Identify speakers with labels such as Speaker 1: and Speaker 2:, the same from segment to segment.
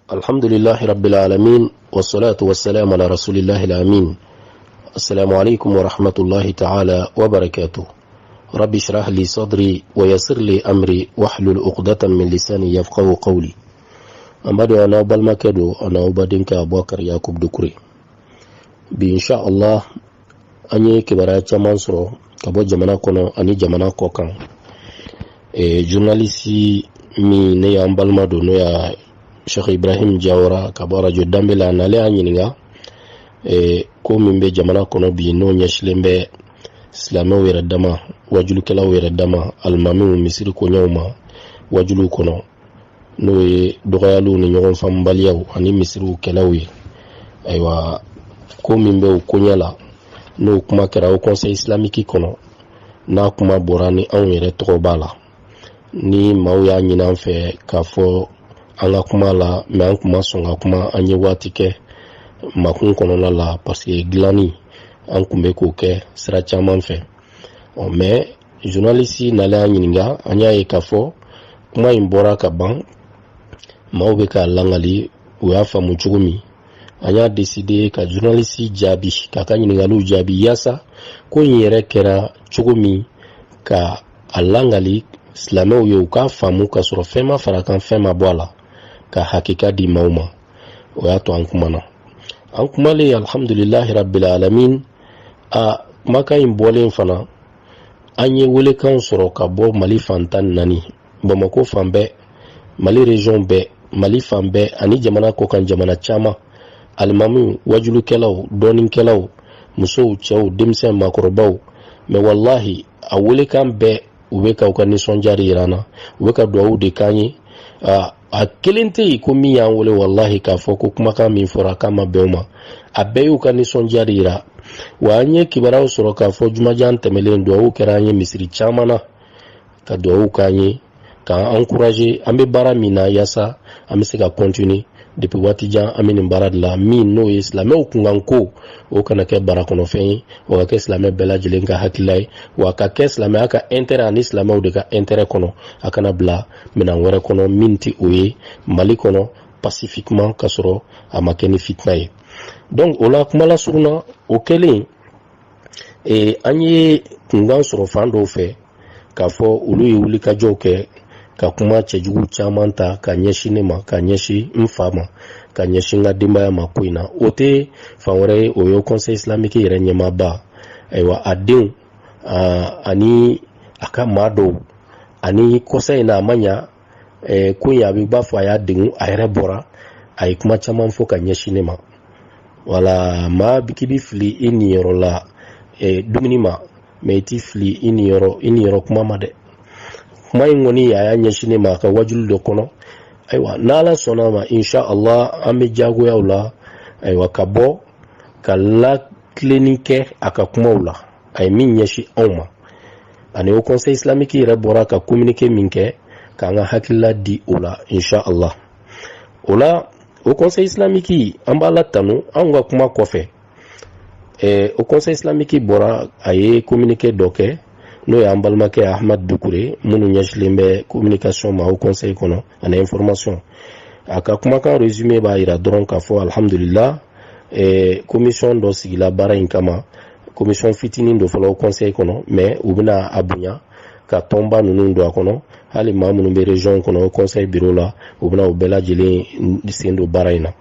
Speaker 1: الحمد لله رب العالمين والصلاة والسلام على رسول الله الأمين. السلام عليكم ورحمة الله تعالى وبركاته. رب اشرح لي صدري ويسر لي أمري واحلل عقدة من لساني يفقهوا قولي. أمدو أنا بالمكدو أنا أبدينك أبو بكر يعقوب دكري بإن شاء الله أني كبرات منصور كبو جمانا كونو أني جمانا كوكان جورناليسي مي نيا بالمدو نيا Sheikh Ibrahim Jawara kabara jo dambela na le anyininga ko mimbe jamana kono bi no nyashlembe islamo wera dama wajulu kala wera dama almanu misiri ko nyawma wajulu kono no e dogayalu ni nyon fam baliyaw ani misiru kalawi aywa ko mimbe ko nyala no kuma kera au conseil islamique kono na kuma borani an yere to bala ni mawya nyina fe kafo ala kuma la me an kuma songa kuma anye watike makun kono la parce que glani an kumbe ko ke sira chaman fe o me journaliste na la nyininga anya e kafo kuma imbora ka ban mawbe ka langali o ya famu chugumi anya décider ka journaliste jabi ka kanyininga lu jabi yasa ko yere kera chugumi ka alangali slamo yo ka famu ka soro fema farakan fema boala ka hakika di mauma wato an kuma le alhamdulillah rabbil alamin a maka in bolen fana anye wele kan soro ka bo Mali fantan nani Bamako fambe Mali region be Mali fambe ani jamana ko kan jamana chama almamu wajulu kelaw donin kelaw muso chew dimsen makorobaw me wallahi a wele kan be ube ka ko ni sonjari irana ube ka do de kanyi a kelente ko mi ya wole wallahi ka foko kuma ka min fora kama beuma abeyu ka ni sonjarira wanye kibara soro ka fo jumajan temelen do o keranye misiri chamana ka do o kanye ka encourager ambe bara mina yasa amese ka continue depuis watijan amini bara de la min no islam o kunganko o kana ke bara kono fen o ka islam bela jilenga hakilai wa ka ke islam aka intérêt en islam o de ka intérêt kono akana bla mina wore kono minti oye Mali kono pacifiquement kasoro amakeni fitnaye donc ola kumala suruna o kelen anye kungan soro fando fe ka fo ulu yuli ka joke ka kuma chejugu chamanta ka nyeshine ma ka nyeshi mfama ka nyeshinga dimba ya makuina ote fawore oyo conseil islamique irenye maba aywa adin ani aka mado ani kosa ina amanya kunya bi bafa ya dingu ayre bora ay kuma chaman fo ka nyeshine ma wala ma bikibi fli ini yoro la dumini ma meti fli ini yoro kuma made kuma ingoni ya nyeshine ma ka wajulu do kono aywa nala sonama insha Allah ame jago ya ula aywa kabo kala clinique akakuma ula ay min nyeshi oma ane au conseil islamique ire bora ka communiquer minke ka nga hakilla di ula insha Allah ula au conseil islamique ambala tanu anga kuma kofe au conseil islamique bora aye communiquer doke no ya ambalma ke Ahmad Dukure munu nyashlembe communication ma au conseil kono ana information aka kuma kan résumé ba ira dron ka fo alhamdulillah commission do sigila bara inkama commission fitinin do folo conseil kono mais ubina abunya ka tomba nunu do kono hali mamu no be region kono conseil bureau la ubina ubela jele sendo baraina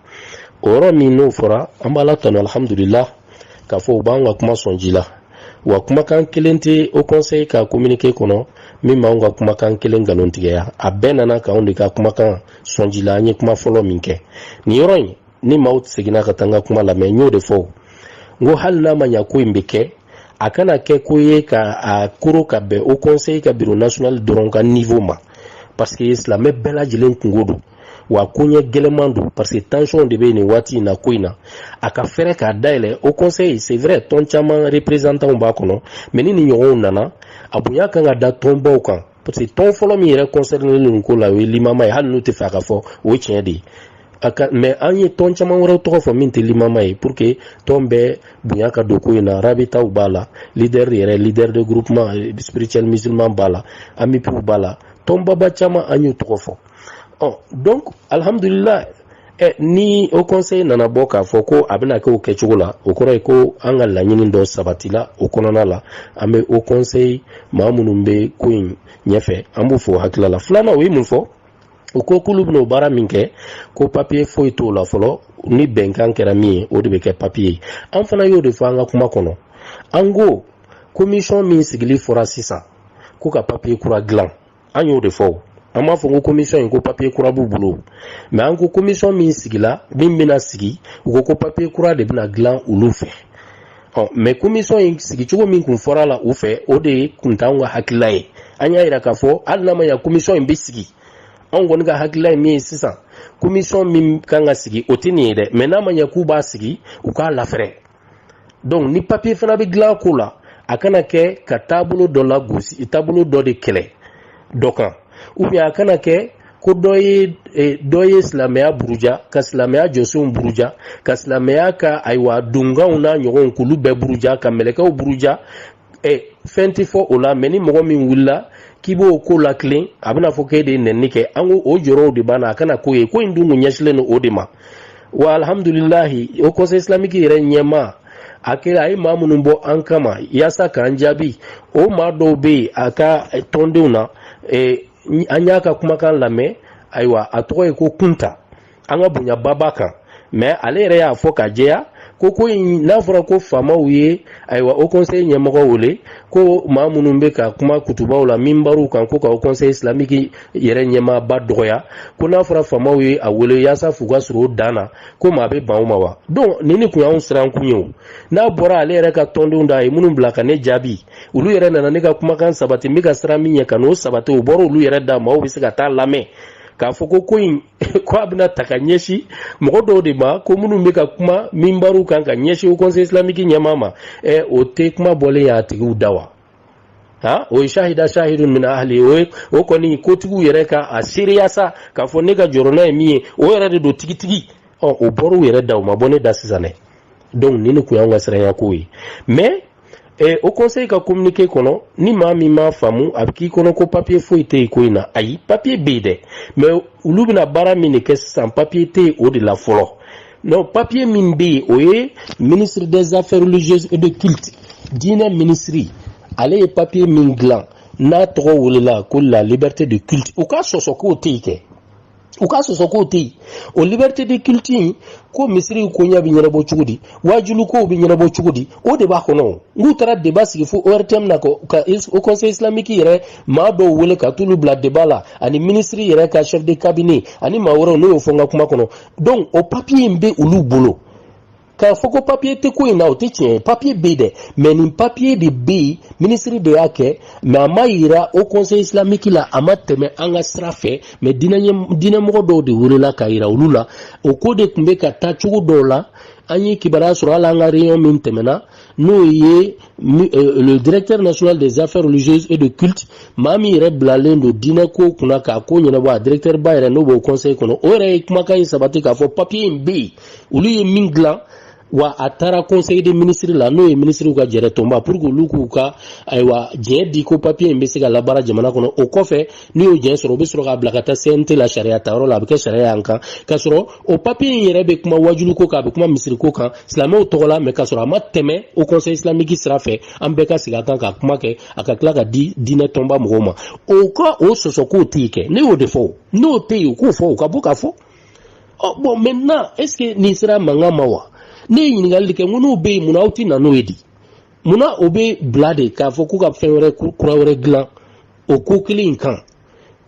Speaker 1: oro mino fora ambala tan alhamdulillah ka fo banga kuma sonjila wa kuma kan kelente au conseil ka communiquer kono mimma nga kuma kan kelen galontige ya abenana ka onde ka kuma kan sonjila nye kuma folo minke ni yoron ni maut segina katanga kuma la menyo de fo ngo halna manya ko imbeke akana ke koye ka akuro ka be au conseil ka bureau national doronka niveau ma parce que islam bela jilen kungodo wa kunye gelemandu parce que tension de be ni wati na koina aka fere ka daile au conseil c'est vrai ton chama représentant ba kono mais ni nyon nana abunya kan da tombo kan parce que ton folo mi re concerné le ko la limama ya hanu te fa ka fo o tiende aka mais anye ton chama woro to fo min te limama e pour que tombe bunya ka do koina rabita u bala leader de groupement spirituel musulman bala ami pour bala tomba ba chama anyu to fo. Oh, donc alhamdulillah ni au conseil nana bɔ k'a fɔ ko a bɛna kɛ o kɛcogo la o kɔrɔ ye ko an ka laɲini dɔ sabatila o kɔnɔna la an bɛ au conseil maa minnu bɛ ko in ɲɛfɛ an b'u fɔ hakilila la filanan o ye mun fɔ o ko k'olu bɛna o baara min kɛ ko papier foyi t'o la fɔlɔ ni bɛnkan kɛra min ye o de bɛ kɛ papier ye an fana y'o de fɔ an ka kuma kɔnɔ an ko commission min sigili fɔra sisan ko ka papier kura dilan an y'o de fɔ an m'a fɔ ko commission in ko papier kura b'u bolo mais an ko commission min sigila min bɛna sigi u ko papier kura de bɛna dilan olu fɛ mais commission in sigicogo min kun fɔra la u fɛ o de kun t'anw ka hakilila ye an y'a yira k'a fɔ hali n'a ma ɲɛ commission in bɛ sigi anw kɔni ka hakilila ye min ye sisan commission min kan ka sigi o tɛ nin ye dɛ mais n'a ma ɲɛ k'u b'a sigi u k'a lafɛrɛ donc ni papier fana bɛ dilan ko la a kana kɛ ka taabolo dɔ la gosi taabolo dɔ de kɛlɛ dɔ kan ou bien a kana kɛ ko dɔ ye silamɛya buruja ka silamɛya jɔsenw buruja ka silamɛya ka ayiwa donganw n'a ɲɔgɔnw k'olu bɛɛ buruja ka mɛlɛkɛw buruja fɛn tɛ fɔ o la mais ni mɔgɔ min wulila k'i b'o ko la tilen a bɛna fɔ k'e de ye nɛnni kɛ an ko o jɔyɔrɔw de b'an na a kana ko ye ko in dun kun ɲɛsilen don o de ma wa alhamdulilahi o conseil islamique yɛrɛ ɲɛma a kɛra a ye maa minnu bɔ an kama yaasa k'an jaabi o maa dɔw bɛ yen a ka tɔndenw na an y'a ka kumakan lamɛn ayiwa a tɔgɔ ye ko kunta an ka bonya baba kan mais ale yɛrɛ y'a fɔ ka jɛya ko in n'a fɔra ko faamaw ye ayiwa o conseil ɲɛmɔgɔ wele ko maa minnu bɛ ka kuma kutubaw la minbaru kan ko ka o conseil islamique yɛrɛ ɲɛmaaba dɔgɔya ko n'a fɔra faamaw ye a wele yaasa f'u ka sɔrɔ o dan na ko maa bɛ ban o ma wa donc nin kun y'anw siran kun ye o n'a bɔra ale yɛrɛ ka tɔndenw da a ye minnu bila ka ne jaabi olu yɛrɛ nana ne ka kumakan sabati n bɛ ka siran min ɲɛ ka n'o sabati o bɔra olu yɛrɛ da maaw bɛ se ka taa lamɛn k'a fɔ ko in ko a bɛna ta ka ɲɛsin mɔgɔ dɔw de ma ko minnu bɛ ka kuma minbaru kan ka ɲɛsin o conseil islamique ɲɛmaa ma o tɛ kuma bɔlen y'a tigiw da wa o ye shahidun min ahli o kɔni kotigiw yɛrɛ ka a seereya sa k'a fɔ ne ka jɔrɔ n'a ye min ye o yɛrɛ de don tigitigi o bɔra u yɛrɛ da o ma bɔ ne da sisan dɛ donc nin kun y'anw ka siranya ko ye mais o conseil ka communiqué kɔnɔ ni maa min m'a faamu a bɛ k'i kɔnɔ ko papier foyi tɛ yen ko in na ayi papier bɛ yen dɛ mais olu bɛna baara min de kɛ sisan papier tɛ yen o de la fɔlɔ non papier min bɛ yen o ye ministre des affaires religieuses et de culte diinɛ ministre ale ye papier min dilan n'a tɔgɔ welela ko la liberté de culte o ka sɔsɔ k'o tɛ yen kɛ u ka sɔsɔ k'o tɛ yen o liberté de culte in ko misiriw ko ɲɛ bɛ ɲɛnabɔ cogo di wajulu kow bɛ ɲɛnabɔ cogo di o de b'a kɔnɔ n'u taara débat sigi fo ORTM na ka o conseil islamique yɛrɛ maa dɔw wele ka t'olu bila débat la ani ministre yɛrɛ ka chef de cabinet ani maa wɛrɛw n'o y'o fɔ n ka kuma kɔnɔ donc o papier in bɛ olu bolo k'a fɔ ko papier tɛ ko in na o tɛ tiɲɛ ye papier bɛ yen dɛ mais nin papier de bɛ yen ministre de y'a kɛ mais a ma yira o conseil islamique la a ma tɛmɛ an ka sira fɛ mais diinɛmɔgɔ dɔw de welela ka yira olu la o ko de tun bɛ ka taa cogo dɔw la an ye kibaruya sɔrɔ hali an ka réunion min tɛmɛna n'o ye le directeur national des affaires religieuses et de culte maa min yɛrɛ bilalen don diinɛ ko kunna k'a ko ɲɛnabɔ a directeur ba yɛrɛ n'o b'o conseil kɔnɔ o yɛrɛ ye kumakan in sabati k'a fɔ papier in bɛ yen olu ye min dilan wa a taara conseil des ministres la n'o ye ministre ka jɛrɛ tɔnba pour que olu k'u ka ayiwa jɛn di ko papier in bɛ se ka labaara jamana kɔnɔ o kɔfɛ n'i y'o jɛn sɔrɔ o bɛ sɔrɔ k'a bila ka taa CNT la sariya ta yɔrɔ la a bɛ kɛ sariya y'an kan k'a sɔrɔ o papier in yɛrɛ bɛ kuma wajulu ko kan a bɛ kuma misiri ko kan silamɛw tɔgɔ la mais k'a sɔrɔ a ma tɛmɛ o conseil islamique sira fɛ an bɛɛ ka sigi a kan ka kuma kɛ a ka tila ka di diinɛ tɔnba mɔgɔw ma o ka o sɔsɔ k'o tɛ yen kɛ ne y'o de fɔ n'o tɛ yen o k'o fɔ o ka bɔ k'a fɔ bon maintenant est ce que nin sera mankan ma wa ne ye ɲininkali kɛ n ko n'o bɛ yen munna aw tɛ na n'o ye di munna o bɛ bila de k'a fɔ k'u ka fɛn wɛrɛ kura wɛrɛ dilan o ko kelen in kan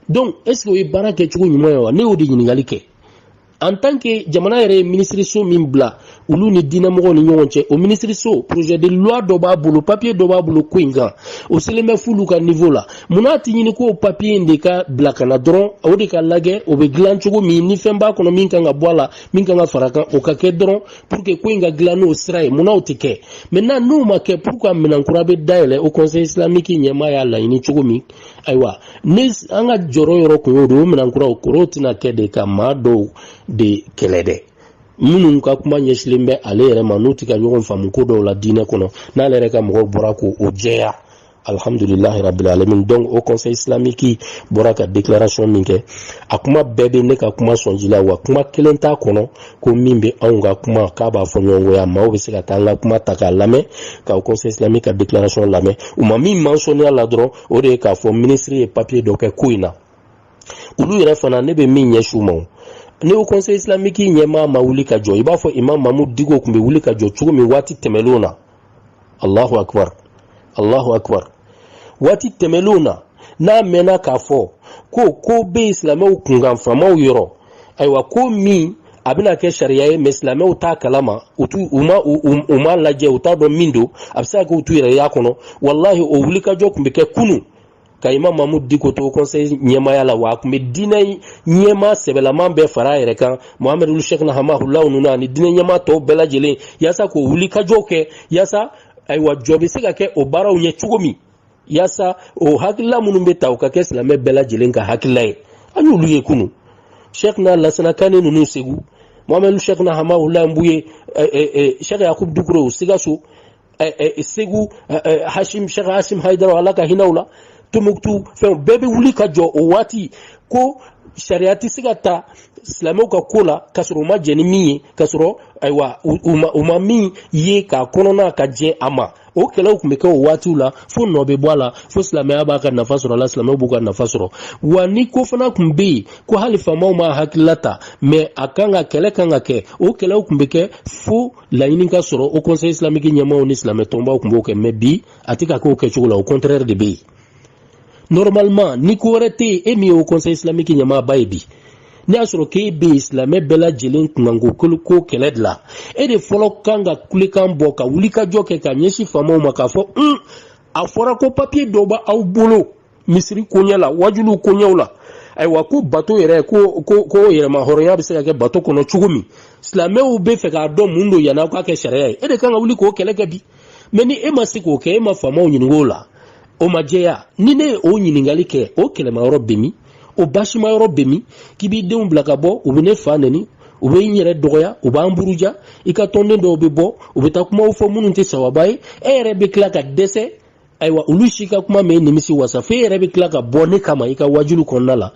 Speaker 1: donc est ce que o ye baara kɛcogo ɲuman ye wa ne y'o de ɲininkali kɛ en tant que jamana yɛrɛ ye ministre so min bila olu ni diinɛmɔgɔw ni ɲɔgɔn cɛ o ministre so projet de loi dɔ b'a bolo papier dɔ b'a bolo ko in kan o selen bɛ f'olu ka niveau la munna a tɛ ɲini ko papier in de ka bila ka na dɔrɔn o de ka lajɛ o bɛ dilan cogo min ni fɛn b'a kɔnɔ min kan ka bɔ a la min kan ka fara kan o ka kɛ dɔrɔn pour que ko in ka dilan n'o sira ye munna o tɛ kɛ maintenant n'o ma kɛ pour que minɛnkura bɛ dayɛlɛ o conseil islamique ɲɛmaa y'a laɲini cogo min ayiwa ne an ka jɔyɔrɔ yɔrɔ kun y'o de o minɛnkura o kɔrɔ tɛna kɛ de ka maa dɔw de kɛlɛ dɛ minnu ka kuma ɲɛsilen bɛ ale yɛrɛ ma n'u tɛ ka ɲɔgɔn faamu ko dɔw la diinɛ kɔnɔ n'ale yɛrɛ ka mɔgɔw bɔra ko o jɛya alhamdulillahi rabbil alamin. Donc au conseil islamique bora ka déclaration minke akuma bebe ne ka kuma sonjila wa kuma kelenta kono ko mimbe anga kuma ka ba fo nyongo ya mawo be se ka tanga kuma taka lame ka au conseil islamique ka déclaration lame uma mi mentionner la dron o de ka fo ministre et papier donc kuina ulu yɛrɛ fana ne be min ɲɛ su ma ne au conseil islamique ɲɛma ma wuli ka jɔ i b'a fɔ imam Mahmud Digo kun be wuli ka jɔ cogo min waati tɛmɛlenw na. Allahu akbar, Allahu akbar. Waati tɛmɛlenw na n'a mɛnna k'a fɔ ko be silamɛw kunkan famaw yɔrɔ ayiwa ko min a bɛna kɛ sariya ye mais silamɛw t'a kalama u ma lajɛ u t'a dɔn min don a bɛ se ka kɛ u t'u yɛrɛ y'a kɔnɔ wallahi o wulikajɔ kun bɛ kɛ kunu ka imam Mahmud Diko to conseil ɲɛmaya la wa a kun bɛ diinɛ ɲɛma sɛbɛlaman bɛɛ fara a yɛrɛ kan Muhamadu Sheikh Nahamahullah ninnu ani diinɛ ɲɛma tɔw bɛɛ lajɛlen yaasa k'o wulikajɔw kɛ yaasa ayiwa jɔ bɛ se ka kɛ o baaraw ɲɛ cogo min yaasa o hakilila minnu bɛ ta o ka kɛ silamɛ bɛɛ lajɛlen ka hakilila ye an y'olu ye kunu Sheikh na Lassana Kane ninnu Segu Muhamadu Sheikh Nahamahullah Mbuye Sheikh Yakub Dukuro Sikaso Segu Sheikh Hashim Haidara ala ka hinɛw la Tombouctou fɛn bɛɛ bɛ wuli ka jɔ o waati ko sariya tɛ se ka ta silamɛw ka ko la ka sɔrɔ u ma jɛ ni min ye ka sɔrɔ ayiwa u ma min ye k'a kɔnɔna ka jɛ a ma o kɛlɛw tun bɛ kɛ o waatiw la fo nɔ bɛ bɔ a la fo silamɛya b'a ka nafa sɔrɔ a la silamɛw b'u ka nafa sɔrɔ wa ni ko fana tun bɛ yen ko hali faamaw ma hakilila ta mais a kan ka kɛlɛ kan ka kɛ o kɛlɛw tun bɛ kɛ fo laɲini ka sɔrɔ o conseil islamique ɲɛmaaw ni silamɛ tɔnbaw tun b'o kɛ mais bi a tɛ ka kɛ o kɛcogo la au contraire de bɛ yen. Normalement ni ko wɛrɛ tɛ yen e min ye o conseil islamique ɲɛmaaba ye bi ne y'a sɔrɔ k'e bɛ yen silamɛ bɛɛ lajɛlen kunkanko ko kɛlɛ de la e de fɔlɔ kan ka kulekan bɔ ka wulikajɔ kɛ ka ɲɛsin faamaw ma k'a fɔ a fɔra ko papier dɔ b'aw bolo misiri koɲɛ la wajulu koɲɛw la ayiwa ko bato yɛrɛ ko yɛrɛma hɔrɔnya bɛ se ka kɛ bato kɔnɔ cogo min silamɛw bɛ fɛ k'a dɔn mun don yan'aw k'a kɛ sariya ye e de kan ka wuli k'o kɛlɛ kɛ bi mais ni e ma se k'o kɛ e ma faamaw ɲininka o la o ma jɛya ni ne ye o ɲininkali kɛ o kɛlɛmayɔrɔ bɛ min o basimayɔrɔ bɛ min k'i b'i denw bila ka bɔ u bɛ ne fa neni u bɛ n yɛrɛ dɔgɔya u b'an buruja i ka tɔnden dɔw bɛ bɔ u bɛ taa kumaw fɔ minnu tɛ sababa ye e yɛrɛ bɛ tila ka dɛsɛ ayiwa olu si ka kuma mɛ nimisi wasa fo e yɛrɛ bɛ tila ka bɔ ne kama i ka wajulu kɔnɔna la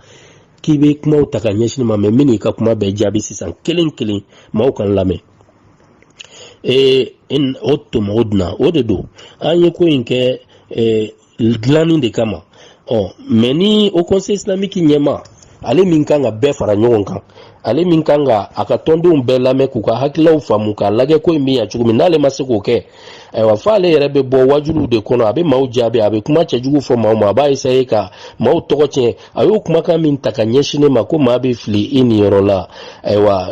Speaker 1: k'i bɛ kumaw ta ka ɲɛsin ma mɛ min n'i ka kuma bɛɛ jaabi sisan kelen kelen maaw kan lamɛn o tɔmɔ dunna o de don an ye ko in kɛ dilanni de kama mais ni o conseil islamique ɲɛma ale min kan ka bɛɛ fara ɲɔgɔn kan ale min kan ka a ka tɔndenw bɛɛ lamɛn k'u ka hakilaw faamu k'a lajɛ ko in bɛ yan cogo min n'ale ma se k'o kɛ ayiwa fo ale yɛrɛ bɛ bɔ wajuluw de kɔnɔ a bɛ maaw jaabi a bɛ kuma cɛjugu fɔ maaw ma a b'a essayer ka maaw tɔgɔ tiɲɛ a y'o kumakan min ta ka ɲɛsin ne ma ko maa bɛ fili i niyɔrɔ la ayiwa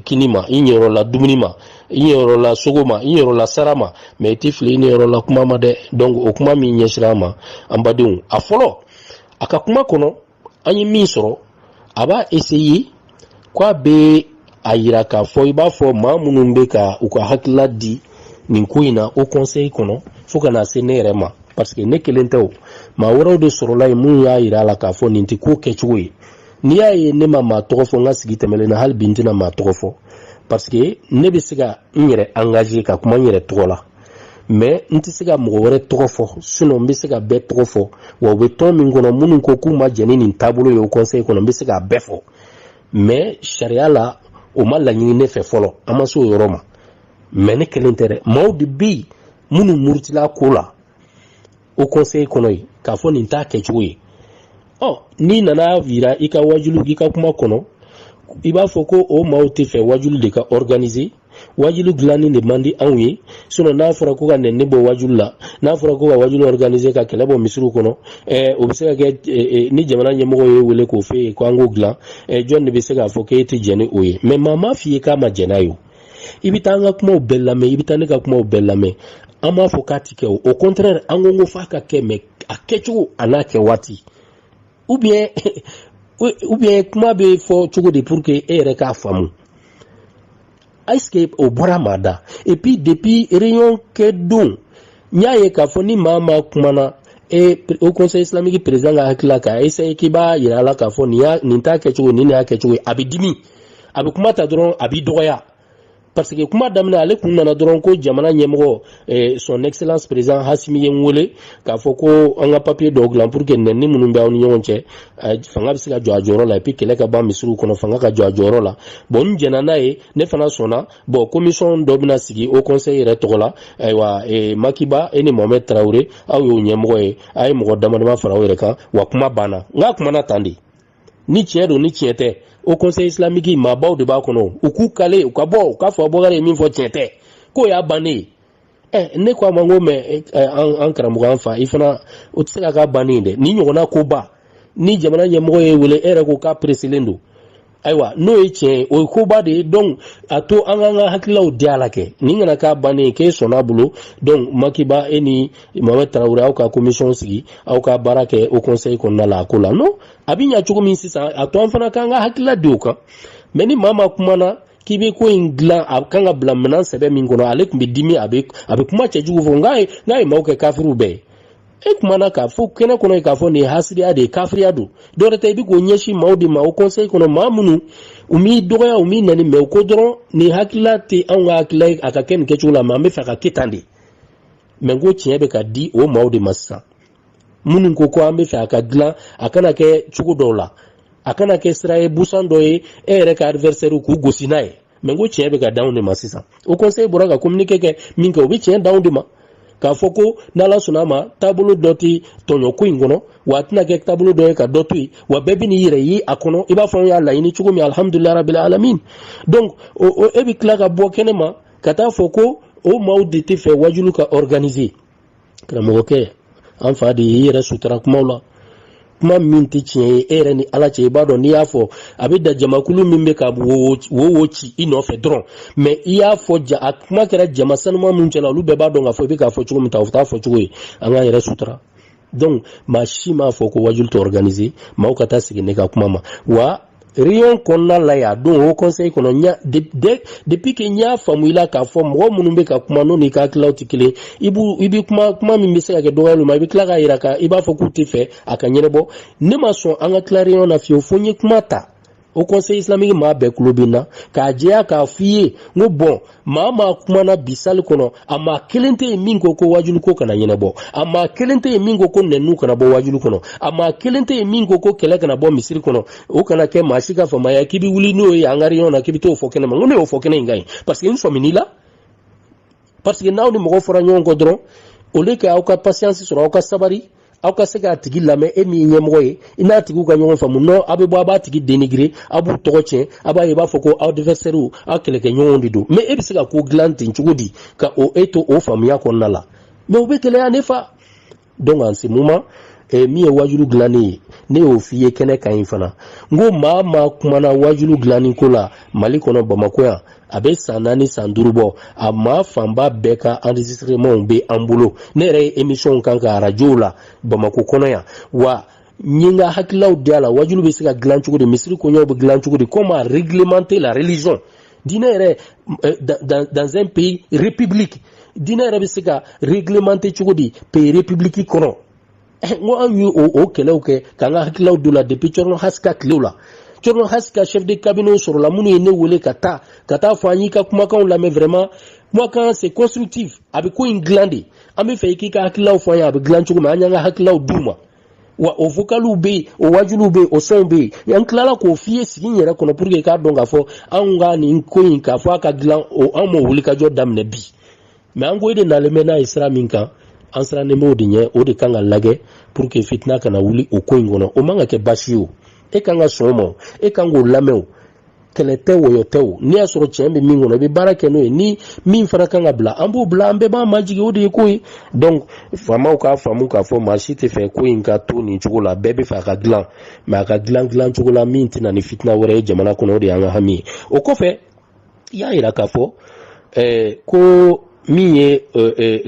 Speaker 1: kini ma i niyɔrɔ la dumuni ma i yɔrɔ la sogo ma i yɔrɔ la sara ma mais i tɛ fili i niyɔrɔ la kuma ma dɛ donc o kuma min ɲɛsira ma an badenw a fɔlɔ a ka kuma kɔnɔ an ye min sɔrɔ a b'a essayer k'a bɛ a yira k'a fɔ i b'a fɔ maa minnu bɛ ka u ka hakilila di nin ko in na o conseil kɔnɔ fo ka na se ne yɛrɛ ma parce que ne kelen tɛ o maa wɛrɛw de sɔrɔla yen minnu y'a yira a la k'a fɔ nin tɛ ko kɛcogo ye n'i y'a ye ne ma maa tɔgɔ fɔ n ka sigi tɛmɛlen na hali bi n tɛna maa tɔgɔ fɔ parce que ne bɛ se ka n yɛrɛ engager ka kuma n yɛrɛ tɔgɔ la mais n tɛ se ka mɔgɔ wɛrɛ tɔgɔ fɔ sinon n bɛ se ka bɛɛ tɔgɔ fɔ wa u bɛ tɔn min kɔnɔ minnu ko k'u ma jɛn ni nin taabolo ye o conseil kɔnɔ n bɛ se k'a bɛɛ fɔ mais sariya la o ma laɲini ne fɛ fɔlɔ an ma se o yɔrɔ ma mais ne kelen tɛ dɛ maaw de bɛ yen minnu murutila ko la o conseil kɔnɔ yen k'a fɔ nin t'a kɛcogo ye n'i nana yira i ka wajulu i ka kuma kɔnɔ i b'a fɔ ko o maaw tɛ fɛ wajulu de ka organiser wajulu dilanni de man di anw ye sinon n'a fɔra ko ka nɛnɛ bɔ wajulu la n'a fɔra ko ka wajulu organiser ka kɛlɛ bɔ misiriw kɔnɔ o bɛ se ka kɛ ni jamana ɲɛmɔgɔ ye wele k'o f'e ye ko an k'o dilan jɔn de bɛ se k'a fɔ k'e tɛ jɛn ni o ye mais maa m'a f'i ye k'a ma jɛn n'a ye o i bɛ taa an ka kumaw bɛɛ lamɛn i bɛ taa ne ka kumaw bɛɛ lamɛn an b'a fɔ k'a tɛ kɛ o au contraire an ko f'a ka kɛ mais a kɛcogo a n'a kɛ waati ou bien kuma bɛ fɔ cogo de pour que e yɛrɛ k'a faamu est-ce que o bɔra maa da et puis depuis réunion kɛ don n y'a ye k'a fɔ ni maa kumana au conseil islamique président ka hakilila k'a essayer k'i b'a yira a la k'a fɔ nin t'a kɛcogo nin y'a kɛcogo ye a bɛ dimi a bɛ kuma ta dɔrɔn a b'i dɔgɔya parce que kuma damina ale kun nana dɔrɔn ko jamana ɲɛmɔgɔ son excellence président Hasimi ye wele k'a fɔ ko an ka papier dɔw dilan pour que nɛni minnu bɛ aw ni ɲɔgɔn cɛ fanga bɛ se ka jɔ a jɔyɔrɔ la et puis kɛlɛ ka ban misiriw kɔnɔ fanga ka jɔ a jɔyɔrɔ la bon n jɛna n'a ye ne fana sɔnna bon commission dɔ bɛna sigi au conseil yɛrɛ tɔgɔ la ayiwa Makiba e ni Mohamed Traoré aw y'o ɲɛmɔgɔ ye a ye mɔgɔ damadama fara aw yɛrɛ kan wa kuma banna n k'a kumana tan de ni tiɲɛ don ni tiɲɛ tɛ au conseil islamique maabaw de b'a kɔnɔ u k'u kale u ka bɔ u k'a fɔ Abubakar ye min fɔ tiɲɛ tɛ k'o y'a bannen ye ne ko a ma n ko mais an karamɔgɔ an fa i fana o tɛ se ka k'a bannen dɛ ni ɲɔgɔnna koba ni jamana ɲɛmɔgɔ ye wele e yɛrɛ ko k'a presselen don ayiwa n'o ye tiɲɛ o ye koba de ye donc a to an k'an ka hakililaw di a la kɛ nin kana k'a bannen ye k'e sɔnn'a bolo donc Makiba e ni Mohamed Traoré aw ka commission sigi aw ka baara kɛ au conseil kɔnɔna la a ko la non a bɛ ɲɛ cogo min sisan a to an fana k'an ka hakilila di o kan mais ni maa ma kumana k'i bɛ ko in dilan a kan ka bila minɛn sɛbɛn min kɔnɔ ale tun bɛ dimi a bɛ kuma cɛjugu fɔ n'a ye maaw kɛ kafiriw bɛɛ ye e kumana k'a fɔ kɛnɛ kɔnɔ ye k'a fɔ nin ye hasidiya de ye kafiriya don dɔwɛrɛ tɛ i bɛ k'o ɲɛsin maaw de ma o conseil kɔnɔ maa minnu u m'i dɔgɔya u m'i nɛni mais u ko dɔrɔn nin hakilila tɛ anw ka hakilila ye a ka kɛ nin kɛcogo la mais an bɛ fɛ ka kɛ tan de mais n ko tiɲɛ bɛ ka di o maaw de ma sisan minnu ko an bɛ fɛ a ka dilan a kana kɛ cogo dɔw la a kana kɛ sira ye busan dɔ ye e yɛrɛ ka adversaire k'u gosi n'a ye mais n ko tiɲɛ bɛ ka d'anw de ma sisan o conseil bɔra ka communiqué kɛ min kɛ o bɛ tiɲɛ d'anw de ma k'a fɔ ko n'ala sɔnna a ma taabolo dɔ tɛ tɔɲɔko in kɔnɔ wa a tɛna kɛ taabolo dɔ ye ka dɔ to yen wa bɛɛ bɛ n'i yɛrɛ ye a kɔnɔ i b'a fɔ an y'a laɲini cogo min alhamdulilayi rabbil alamin donc e bɛ tila ka bɔ kɛnɛ ma ka taa fɔ ko o maaw de tɛ fɛ wajulu ka organiser karamɔgɔkɛ an fa de y'i yɛrɛ sutura kumaw la kuma min tɛ tiɲɛ ye e yɛrɛ ni ala cɛ i b'a dɔn n'i y'a fɔ a bɛ da jamakulu min bɛ ka wo ci i nɔfɛ dɔrɔn mais i y'a fɔ a kuma kɛra jama sanuma min cɛla olu bɛɛ b'a dɔn k'a fɔ i bɛ k'a fɔ cogo min ta o t'a fɔ cogo ye an k'an yɛrɛ sutura donc maa si m'a fɔ ko wajulu tɛ organiser maaw ka taa sigi ne ka kuma ma wa réunion kɔnɔna la yan don o conseil kɔnɔ depuis que n y'a faamu i la k'a fɔ mɔgɔ minnu bɛ ka kuma n'o n'i ka hakililaw tɛ kelen i bɛ kuma min bɛ se ka kɛ dɔgɔyali ma i bɛ tila k'a jira i b'a fɔ k'u tɛ fɛ a ka ɲɛnabɔ ne ma sɔn an ka tila réunion na fiyewu fo n ye kuma ta o conseil islamique maa bɛɛ tulo bɛ n na k'a jɛya k'a f'i ye n ko bon maa kumana bi sali kɔnɔ a maa kelen tɛ yen min ko wajulu ko kana ɲɛnabɔ a maa kelen tɛ yen min ko nɛniw kana bɔ wajulu kɔnɔ a maa kelen tɛ yen min ko kɛlɛ kana bɔ misiri kɔnɔ o kana kɛ maa si ka famaya k'i bɛ wuli n'o ye an ka réunion na k'i bɛ t'o fɔ kɛnɛ ma n ko ne y'o fɔ kɛnɛ in kan ye parce que n sɔmin'i la parce que n'aw ni mɔgɔ fɔra ɲɔgɔn kɔ dɔrɔn au lieu que aw ka patience sɔrɔ aw ka sabari aw ka se k'a tigi lamɛn e min ye ɲɛmɔgɔ ye i n'a tigiw ka ɲɔgɔn faamu non aw bɛ bɔ a b'a tigi dénigrer a b'u tɔgɔ tiɲɛ a b'a ye i b'a fɔ ko aw adversaires aw kɛlɛkɛɲɔgɔnw de don mais e bɛ se ka ko dilan ten cogo di ka e to o faamuya kɔnɔna la mais o bɛ gɛlɛya ne fa donc en ce moment min ye wajulu dilanni ye ne y'o f'i ye kɛnɛ kan in fana n ko maa kumana wajulu dilanni ko la Mali kɔnɔ Bamako yan a bɛ san 4 san 5 bɔ a maa fanba bɛɛ ka enregistrement bɛ an bolo ne yɛrɛ ye émission kan ka radio la Bamako kɔnɔ yan wa n ye n ka hakililaw di a la wajulu bɛ se ka dilan cogo di misiri koɲɛw bɛ dilan cogo di comment réglementer la religion diinɛ yɛrɛ dans un pays république diinɛ yɛrɛ bɛ se ka réglementer cogo di pays république kɔnɔ n ko an ye o kɛlɛw kɛ k'an ka hakililaw don la depuis Cɔrɔnɔ Hasika tilew la Cɔrɔnɔ Hasika chef de cabinet sɔrɔla minnu ye ne wele ka taa fɔ an y'i ka kumakanw lamɛn vraiment kumakan c'est constructif a bɛ ko in dilan de an bɛ fɛ i k'i ka hakililaw fɔ an ye a bɛ dilan cogo min an y'an ka hakililaw d'u ma wa o vocaliw bɛ yen o wajuluw bɛ yen o sɔnw bɛ yen an tilala k'o f'i ye sigi in yɛrɛ kɔnɔ pour que i k'a dɔn k'a fɔ anw ka nin ko in k'a fɔ a ka dilan an m'o wulikajɔ daminɛ bi mais an ko e de nalen bɛ n'a ye sira min kan an sirannen b'o de ɲɛ o de kan ka lajɛ pour que fitina kana wuli o ko in kɔnɔ o man ka kɛ baasi ye o e kan ka sɔn o ma e kan k'o lamɛn o kɛlɛ tɛ wɔyɔ tɛ o n'i y'a sɔrɔ tiɲɛ bɛ min kɔnɔ i bɛ baara kɛ n'o ye ni min fana kan ka bila an b'o bila an bɛɛ b'an majigi o de ye ko ye donc faamaw k'a faamu k'a fɔ maa si tɛ fɛ ko in ka to nin cogo la bɛɛ bɛ fɛ a ka dilan mais a ka dilan cogo la min tɛna ni fitina wɛrɛ ye jamana kɔnɔ o de y'an ka hami ye o kɔfɛ i y'a jira k'a fɔ ko min ye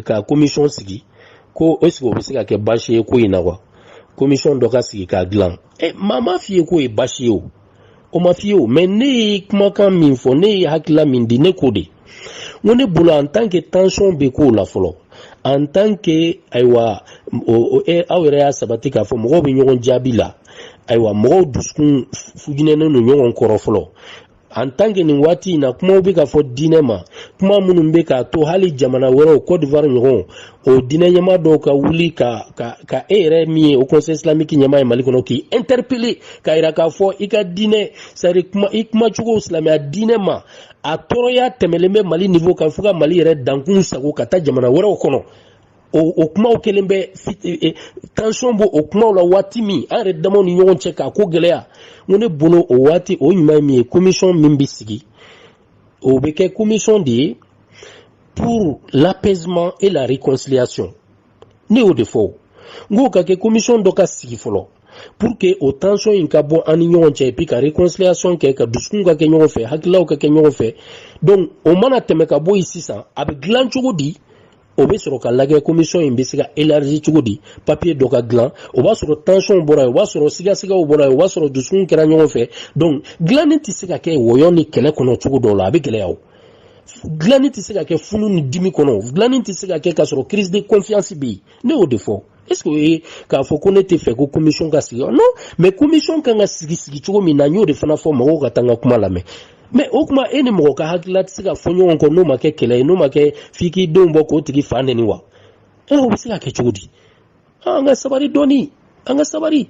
Speaker 1: ka commission sigi ko est-ce que o bɛ se ka kɛ baasi ye ko in na wa commission dɔ ka sigi k'a dilan maa ma f'i ye k'o ye baasi ye o ma f'i ye o mais ne ye kumakan min fɔ ne ye hakilila min di ne k'o de n ko ne bolo en tant que tension bɛ k'o la fɔlɔ en tant que ayiwa aw yɛrɛ y'a sabati k'a fɔ mɔgɔw bɛ ɲɔgɔn jaabi la ayiwa mɔgɔw dusukun fuginɛnen don ɲɔgɔn kɔrɔ fɔlɔ en tant que nin wati na kuma bi ka fo dine ma kuma munun be ka to hali jamana woro Côte d'Ivoire nyon o dine nyama do ka wuli ka ere mi au conseil islamique nyama mali kono ki interpeller ka ira ka fo ika dine sari kuma ikma chugo islamia dine ma a toroya temeleme mali niveau ka fuka mali ere dankun sago ka ta jamana woro kono o kuma o kelembe tension bo o kuma la wati mi are damo ni nyon che ka ko gelea ngone bono o wati o nyuma mi commission mimbisigi o beke commission di pour l'apaisement et la réconciliation ni o defo ngo ka ke commission doka sigi folo pour que o tension in ka bo ani nyon che puis ka réconciliation ke ka duskun ka ke nyon fe hakilaw ka ke nyon fe donc o mana teme ka bo ici ça avec glan chogodi o be soro ka lage commission imbisiga élargi chugudi papier doka glan o ba soro tension bora o ba soro siga o bora o ba soro dusun kera nyon fe donc glan ti siga ke woyoni kele kono chugudo la be gele yaw glan ti siga ke funu ni dimi kono glan ti siga ke ka soro crise de confiance bi ne o defo est-ce que ka fo ko ne te fe ko commission ka siga non mais commission ka nga sigi chugo mi na nyo de fana fo mako ka tanga kuma la mais okuma eni mo ka hakila tsika fonyo onko no make kele no make fiki dombo ko tigi fande ni wa o bisika ke chudi anga sabari doni anga sabari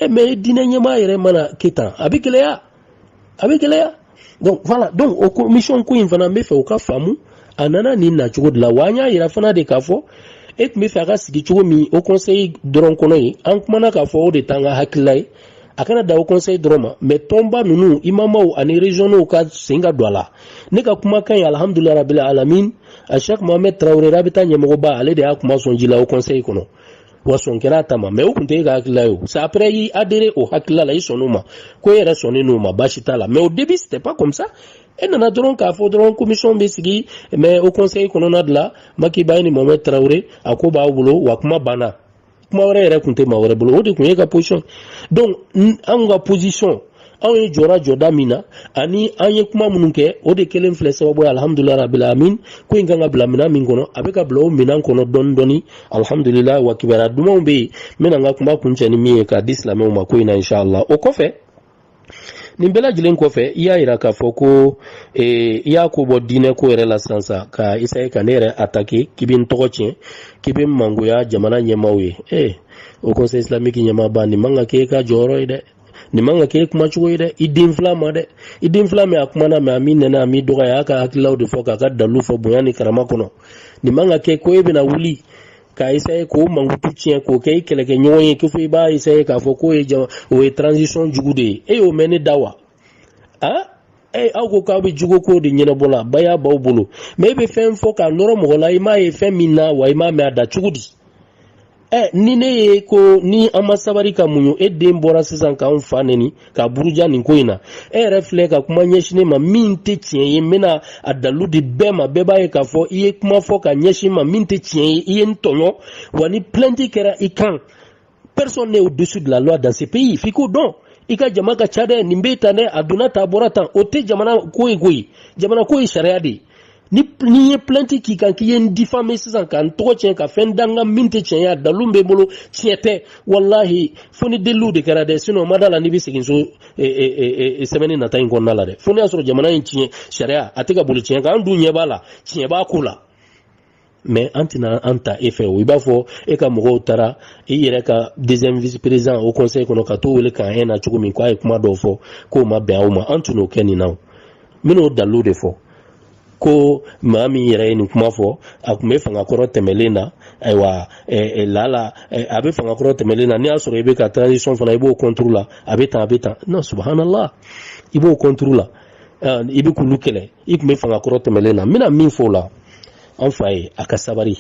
Speaker 1: me dina nyama yere mana kita abikele ya donc voilà donc o commission ko invana me fe o ka famu anana ni na chudi la wanya ira fana de kafo et me fa ga sigi chugo mi au conseil dron kono yi an kuma na kafo de tanga hakilai akana da au conseil droma mais tomba nunu imamau ani regionaux ka singa douala ne ka kuma kan alhamdulillah rabbil alamin a Cheikh Mohamed Traoré rabita nyemo ba ale de akuma sonjila au conseil kono wason kera tama mais o kunte ga akilayo c'est après y adhérer au hakila la isonoma ko yera sonenoma bashitala mais au début c'était pas comme ça et nana dron ka fo dron commission besigi mais au conseil kono nadla makiba ni Mohamed Traoré akoba bulo wakuma bana mawre kunte mawre bolo odi kunye ka position donc anga position awe jora jodamina ani anye kuma mununke odi kelen flese wabo alhamdulillah rabbil alamin ko inganga blamina mingono abeka blo minan kono don doni alhamdulillah wa kibara duma be menanga kuma kunchani mi ka dislame ma ko ina inshallah o kofe nimbela jilen kofe iya ira ka foko iya ko bodine ko ere la sansa ka isaye kanere attaquer kibin togoche kibin manguya jamana nyemawe au conseil islamique nyama bani manga ke ka joro ide ni manga ke kuma chugo ide idin flama akuma na amine na mi doga ya ka akilaw de foka ka dalu fo boyani karama kono ni manga ke ko ebe na wuli ka isaye ko mangutu tien ko ke keleke nyoye ke fu ba isaye ka fo ko e transition jugude o meni dawa ako ka be jugo ko de nyina bola baya baw bolo me be fem fo ka noro mo la ima e femina wa ima me ada chugudi ni ne ko ni amasabari ka munyo de mbora sisan ka mfaneni ka buruja ni koina refle ka kuma nyeshine ma minte tien mena adalu di bema beba e ka fo iye kuma fo ka nyeshine ma minte tien iye ntonyo wani plenty kera ikan personne n'est au-dessus de la loi dans ce pays fiko donc ika jamaka chade nimbeta ne aduna taborata ote jamana koi jamana koi sharia di ni ye planti ki kan ki yen diffamé sisan kan to tien ka fendanga minte tien ya dalumbe bolo tiete wallahi foni delu de kara de sino madala ni bisigin so semeni na tayin konna la de foni asoro jamana yin tien sharia atika bolo tien kan dunye bala tien ba kula mais antina anta efe o ibafo e ka mogo tara e yere ka deuxième vice-président au conseil kono ka to wele ka ena chukumi kwa e kuma do fo ko ma be awma antuno keni naw mino dalu de fo ko mami yere ni kuma fo akume fanga koro temelena aywa lala abe fanga koro temelena ni asoro ebe ka transition fana ibo contrôle abeta non subhanallah ibo contrôle ibe kulukele ikume fanga koro temelena mina min fo la enfaye akasabari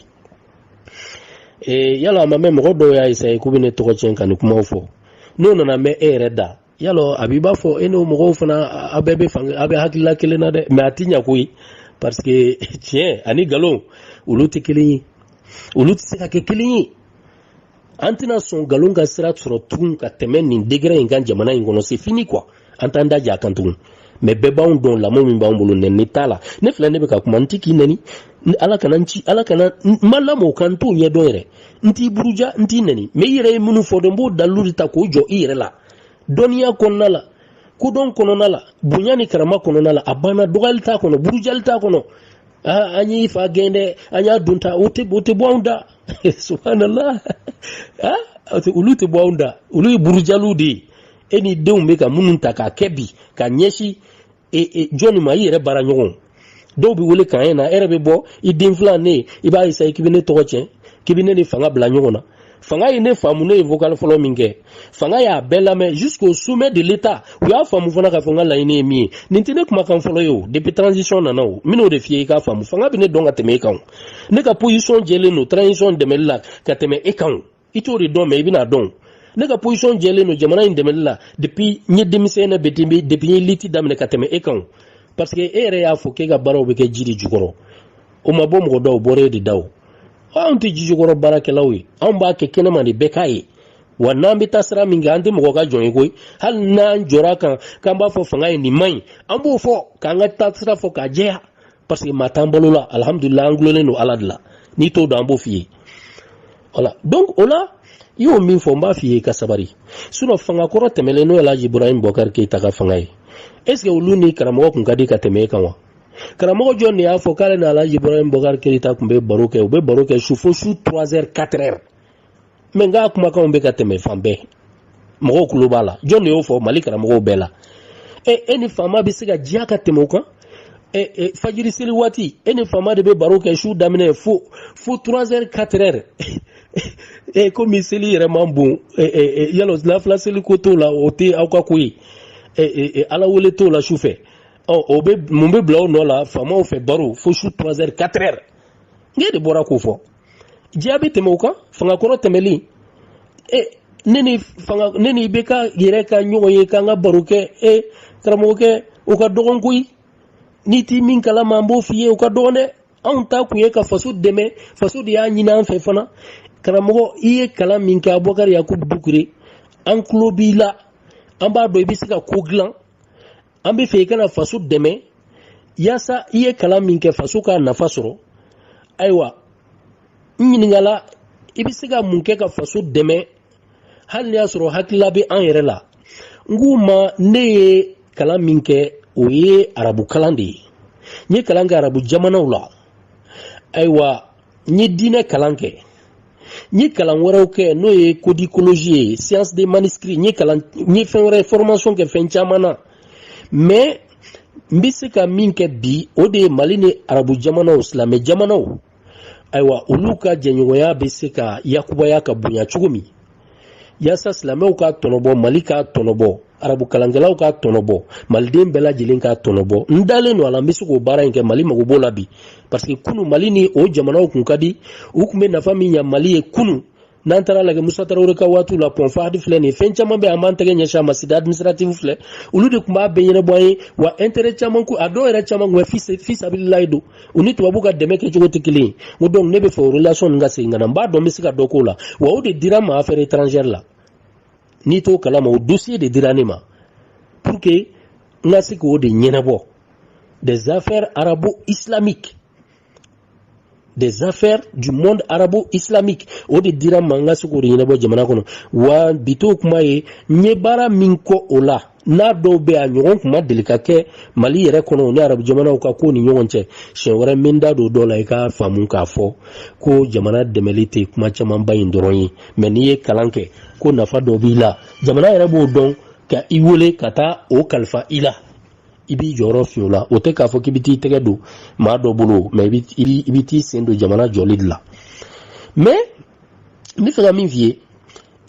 Speaker 1: yalo mame mogodo ya isaye kubine toko chenka ni kuma fo no na me ereda yalo abiba fo eno mogo fana abebe fanga abe hakila kelena de me atinya kui parce que tiens ani galon uluti kelini uluti seka ke kelini antina son galon ga sira soro tun ka temen ni degré ngan jamana ngono c'est fini quoi entanda ja kantun mais beba on don la mo mi ba on bolo ne tala ne fla ne be ka kuma ntiki nani ala kana mala mo kanto ye doire nti buruja nti nani me yire munu fodembo daluri ta ko jo ire la doniya konnala kodon kɔnɔna la bonya ni karama kɔnɔna la a banna dɔgɔyali t'a kɔnɔ burujali t'a kɔnɔ an y'i fa gɛn dɛ an y'a dun ta o tɛ bɔ anw da subhanallah olu tɛ bɔ anw da olu ye burujaliw de ye e ni denw bɛ ka minnu ta k'a kɛ bi ka ɲɛsin jɔnni ma i yɛrɛ baara ɲɔgɔn dɔw bɛ wele k'an ye na e yɛrɛ bɛ bɔ i den filan ne i b'a essayer k'i bɛ ne tɔgɔ tiɲɛ k'i bɛ ne ni fanga bila ɲɔgɔn na fanga ye ne faamu ne ye vocal fɔlɔ min kɛ fanga y'a bɛɛ lamɛn jusqu'au sommet de l'état u y'a faamu fana k'a fɔ n ka laɲini ye min ye nin tɛ ne kumakan fɔlɔ ye o depuis transition nana o n bɛn'o de f'i ye i k'a faamu fanga bɛ ne dɔn ka tɛmɛ e kan ne ka position jɛlen don transition dɛmɛli la ka tɛmɛ e kan i t'o de dɔn mais i bɛna dɔn ne ka position jɛlen don jamana in dɛmɛli la depuis n ye denmisɛn na depuis n ye liti daminɛ ka tɛmɛ e kan parce que e yɛrɛ y'a fɔ k'e ka baaraw bɛ kɛ ji de jukɔrɔ o ma bɔ mɔgɔ dɔw bɔra e de da o anw tɛ ji jukɔrɔ baarakɛlaw ye anw b'a kɛ kɛnɛma de bɛɛ k'a ye wa n'an bɛ taa sira min kɛ an tɛ mɔgɔ ka jɔn ye koyi hali n'an jɔra kan k'an b'a fɔ fanga ye nin man ɲi an b'o fɔ k'an ka taa sira fɔ k'a jɛya parce que maa t'an balo la alhamdulillah an gulonnen don ala de la n'i t'o dɔn an b'o f'i ye voilà donc o la i y'o min fɔ n b'a f'i ye ka sabari sinon fanga kɔrɔ tɛmɛlen n'o ye Alhaji Ibrahim Boubacar Keita ka fanga ye est ce que olu ni karamɔgɔ kun ka di ka tɛmɛ e kan wa karamɔgɔ jɔn de y'a fɔ k'ale ni Alhaji Ibrahim Boubacar Keita kun bɛ baro kɛ u bɛ baro kɛ su fo su 3h 4h mais n ka kumakanw bɛ ka tɛmɛ fan bɛɛ mɔgɔw kulo b'a la jɔn de y'o fɔ Mali karamɔgɔw bɛɛ la e ni faama bɛ se ka diya ka tɛmɛ o kan fajiri seli waati e ni faama de bɛ baro kɛ su daminɛ fo 3h 4h komi seli yɛrɛ man bon yalɔ lafila seli ko t'o la o tɛ aw ka ko ye ala wele t'o la su fɛ o bɛ mun bɛ bila o nɔ la faamaw fɛ baro fo su 3h 4h n de bɔra k'o fɔ diya bɛ tɛmɛ o kan fanga kɔrɔ tɛmɛli ne ni bɛ ka yɛrɛ ka ɲɔgɔn ye k'an ka baro kɛ karamɔgɔkɛ o ka dɔgɔn koyi n'i t'i min kalama an b'o f'i ye o ka dɔgɔn dɛ anw ta kun ye ka faso dɛmɛ faso de y'a ɲini an fɛ fana karamɔgɔ i ye kalan min kɛ Abubakar Yakubu Dukure an tulo b'i la an b'a dɔn i bɛ se ka ko dilan an bɛ fɛ i kana faso dɛmɛ yaasa i ye kalan min kɛ faso k'a nafa sɔrɔ ayiwa n ɲininkala i bɛ se ka mun kɛ ka faso dɛmɛ hali n'i y'a sɔrɔ hakilila bɛ an yɛrɛ la n k'u ma ne ye kalan min kɛ o ye arabu kalan de ye n ye kalan kɛ arabu jamanaw la ayiwa n ye diinɛ kalan kɛ n ye kalan wɛrɛw kɛ n'o ye codicologie ye science des manuscrits n ye fɛn wɛrɛ formation kɛ fɛn caman na mais n bɛ se ka min kɛ bi o de ye Mali ni arabu jamanaw silamɛ jamanaw ayiwa olu ka jɛɲɔgɔnya bɛ se ka yakubaya ka bonya cogo min yaasa silamɛw ka tɔnɔbɔ Mali ka tɔnɔbɔ arabu kalankɛlaw ka tɔnɔbɔ maliden bɛɛ lajɛlen ka tɔnɔbɔ n dalen don a la n bɛ se k'o baara in kɛ Mali mago b'o la bi parce que kunu Mali ni o jamanaw kun ka di u kun bɛ nafa min ɲa Mali ye kunu n'an taara lajɛ Musa Tarawele ka waatiw la Pont Fahd filɛ nin ye fɛn caman bɛ an b'an tɛgɛ ɲɛsin a ma sida administrative filɛ olu de kun b'a bɛɛ ɲɛnabɔ an ye wa intérêt caman ko a dɔw yɛrɛ caman kun bɛ fisabililayi don u ni tubabu ka dɛmɛ kɛcogo tɛ kelen ye o donc ne bɛ fɛ o relation nin ka segin ka na n b'a dɔn n bɛ se ka dɔ k'o la wa o de dira ma affaire étrangère la n'i t'o kalama o dossier de dira ne ma pour que n ka se k'o de ɲɛnabɔ des affaires arabo-islamiques des affaires du monde arabo-islamique o de dira ma n ka se k'o de ɲɛnabɔ jamana kɔnɔ wa bi t'o kuma ye n ye baara min kɔ o la n'a dɔw bɛ a ɲɔgɔn kuma deli ka kɛ Mali yɛrɛ kɔnɔ ni arabu jamanaw ka ko ni ɲɔgɔn cɛ siɲɛ wɛrɛ n bɛ n da don dɔ la i ka faamu k'a fɔ ko jamana dɛmɛli tɛ kuma camanba in dɔrɔn ye mais n'i ye kalan kɛ ko nafa dɔ b'i la jamana yɛrɛ b'o dɔn ka i wele ka taa o kalifa i la i b'i jɔyɔrɔ fi o la o tɛ k'a fɔ k'i bɛ t'i tɛgɛ don maa dɔ bolo mais i bɛ t'i sen don jamana jɔli de la mais n bɛ fɛ ka min f'i ye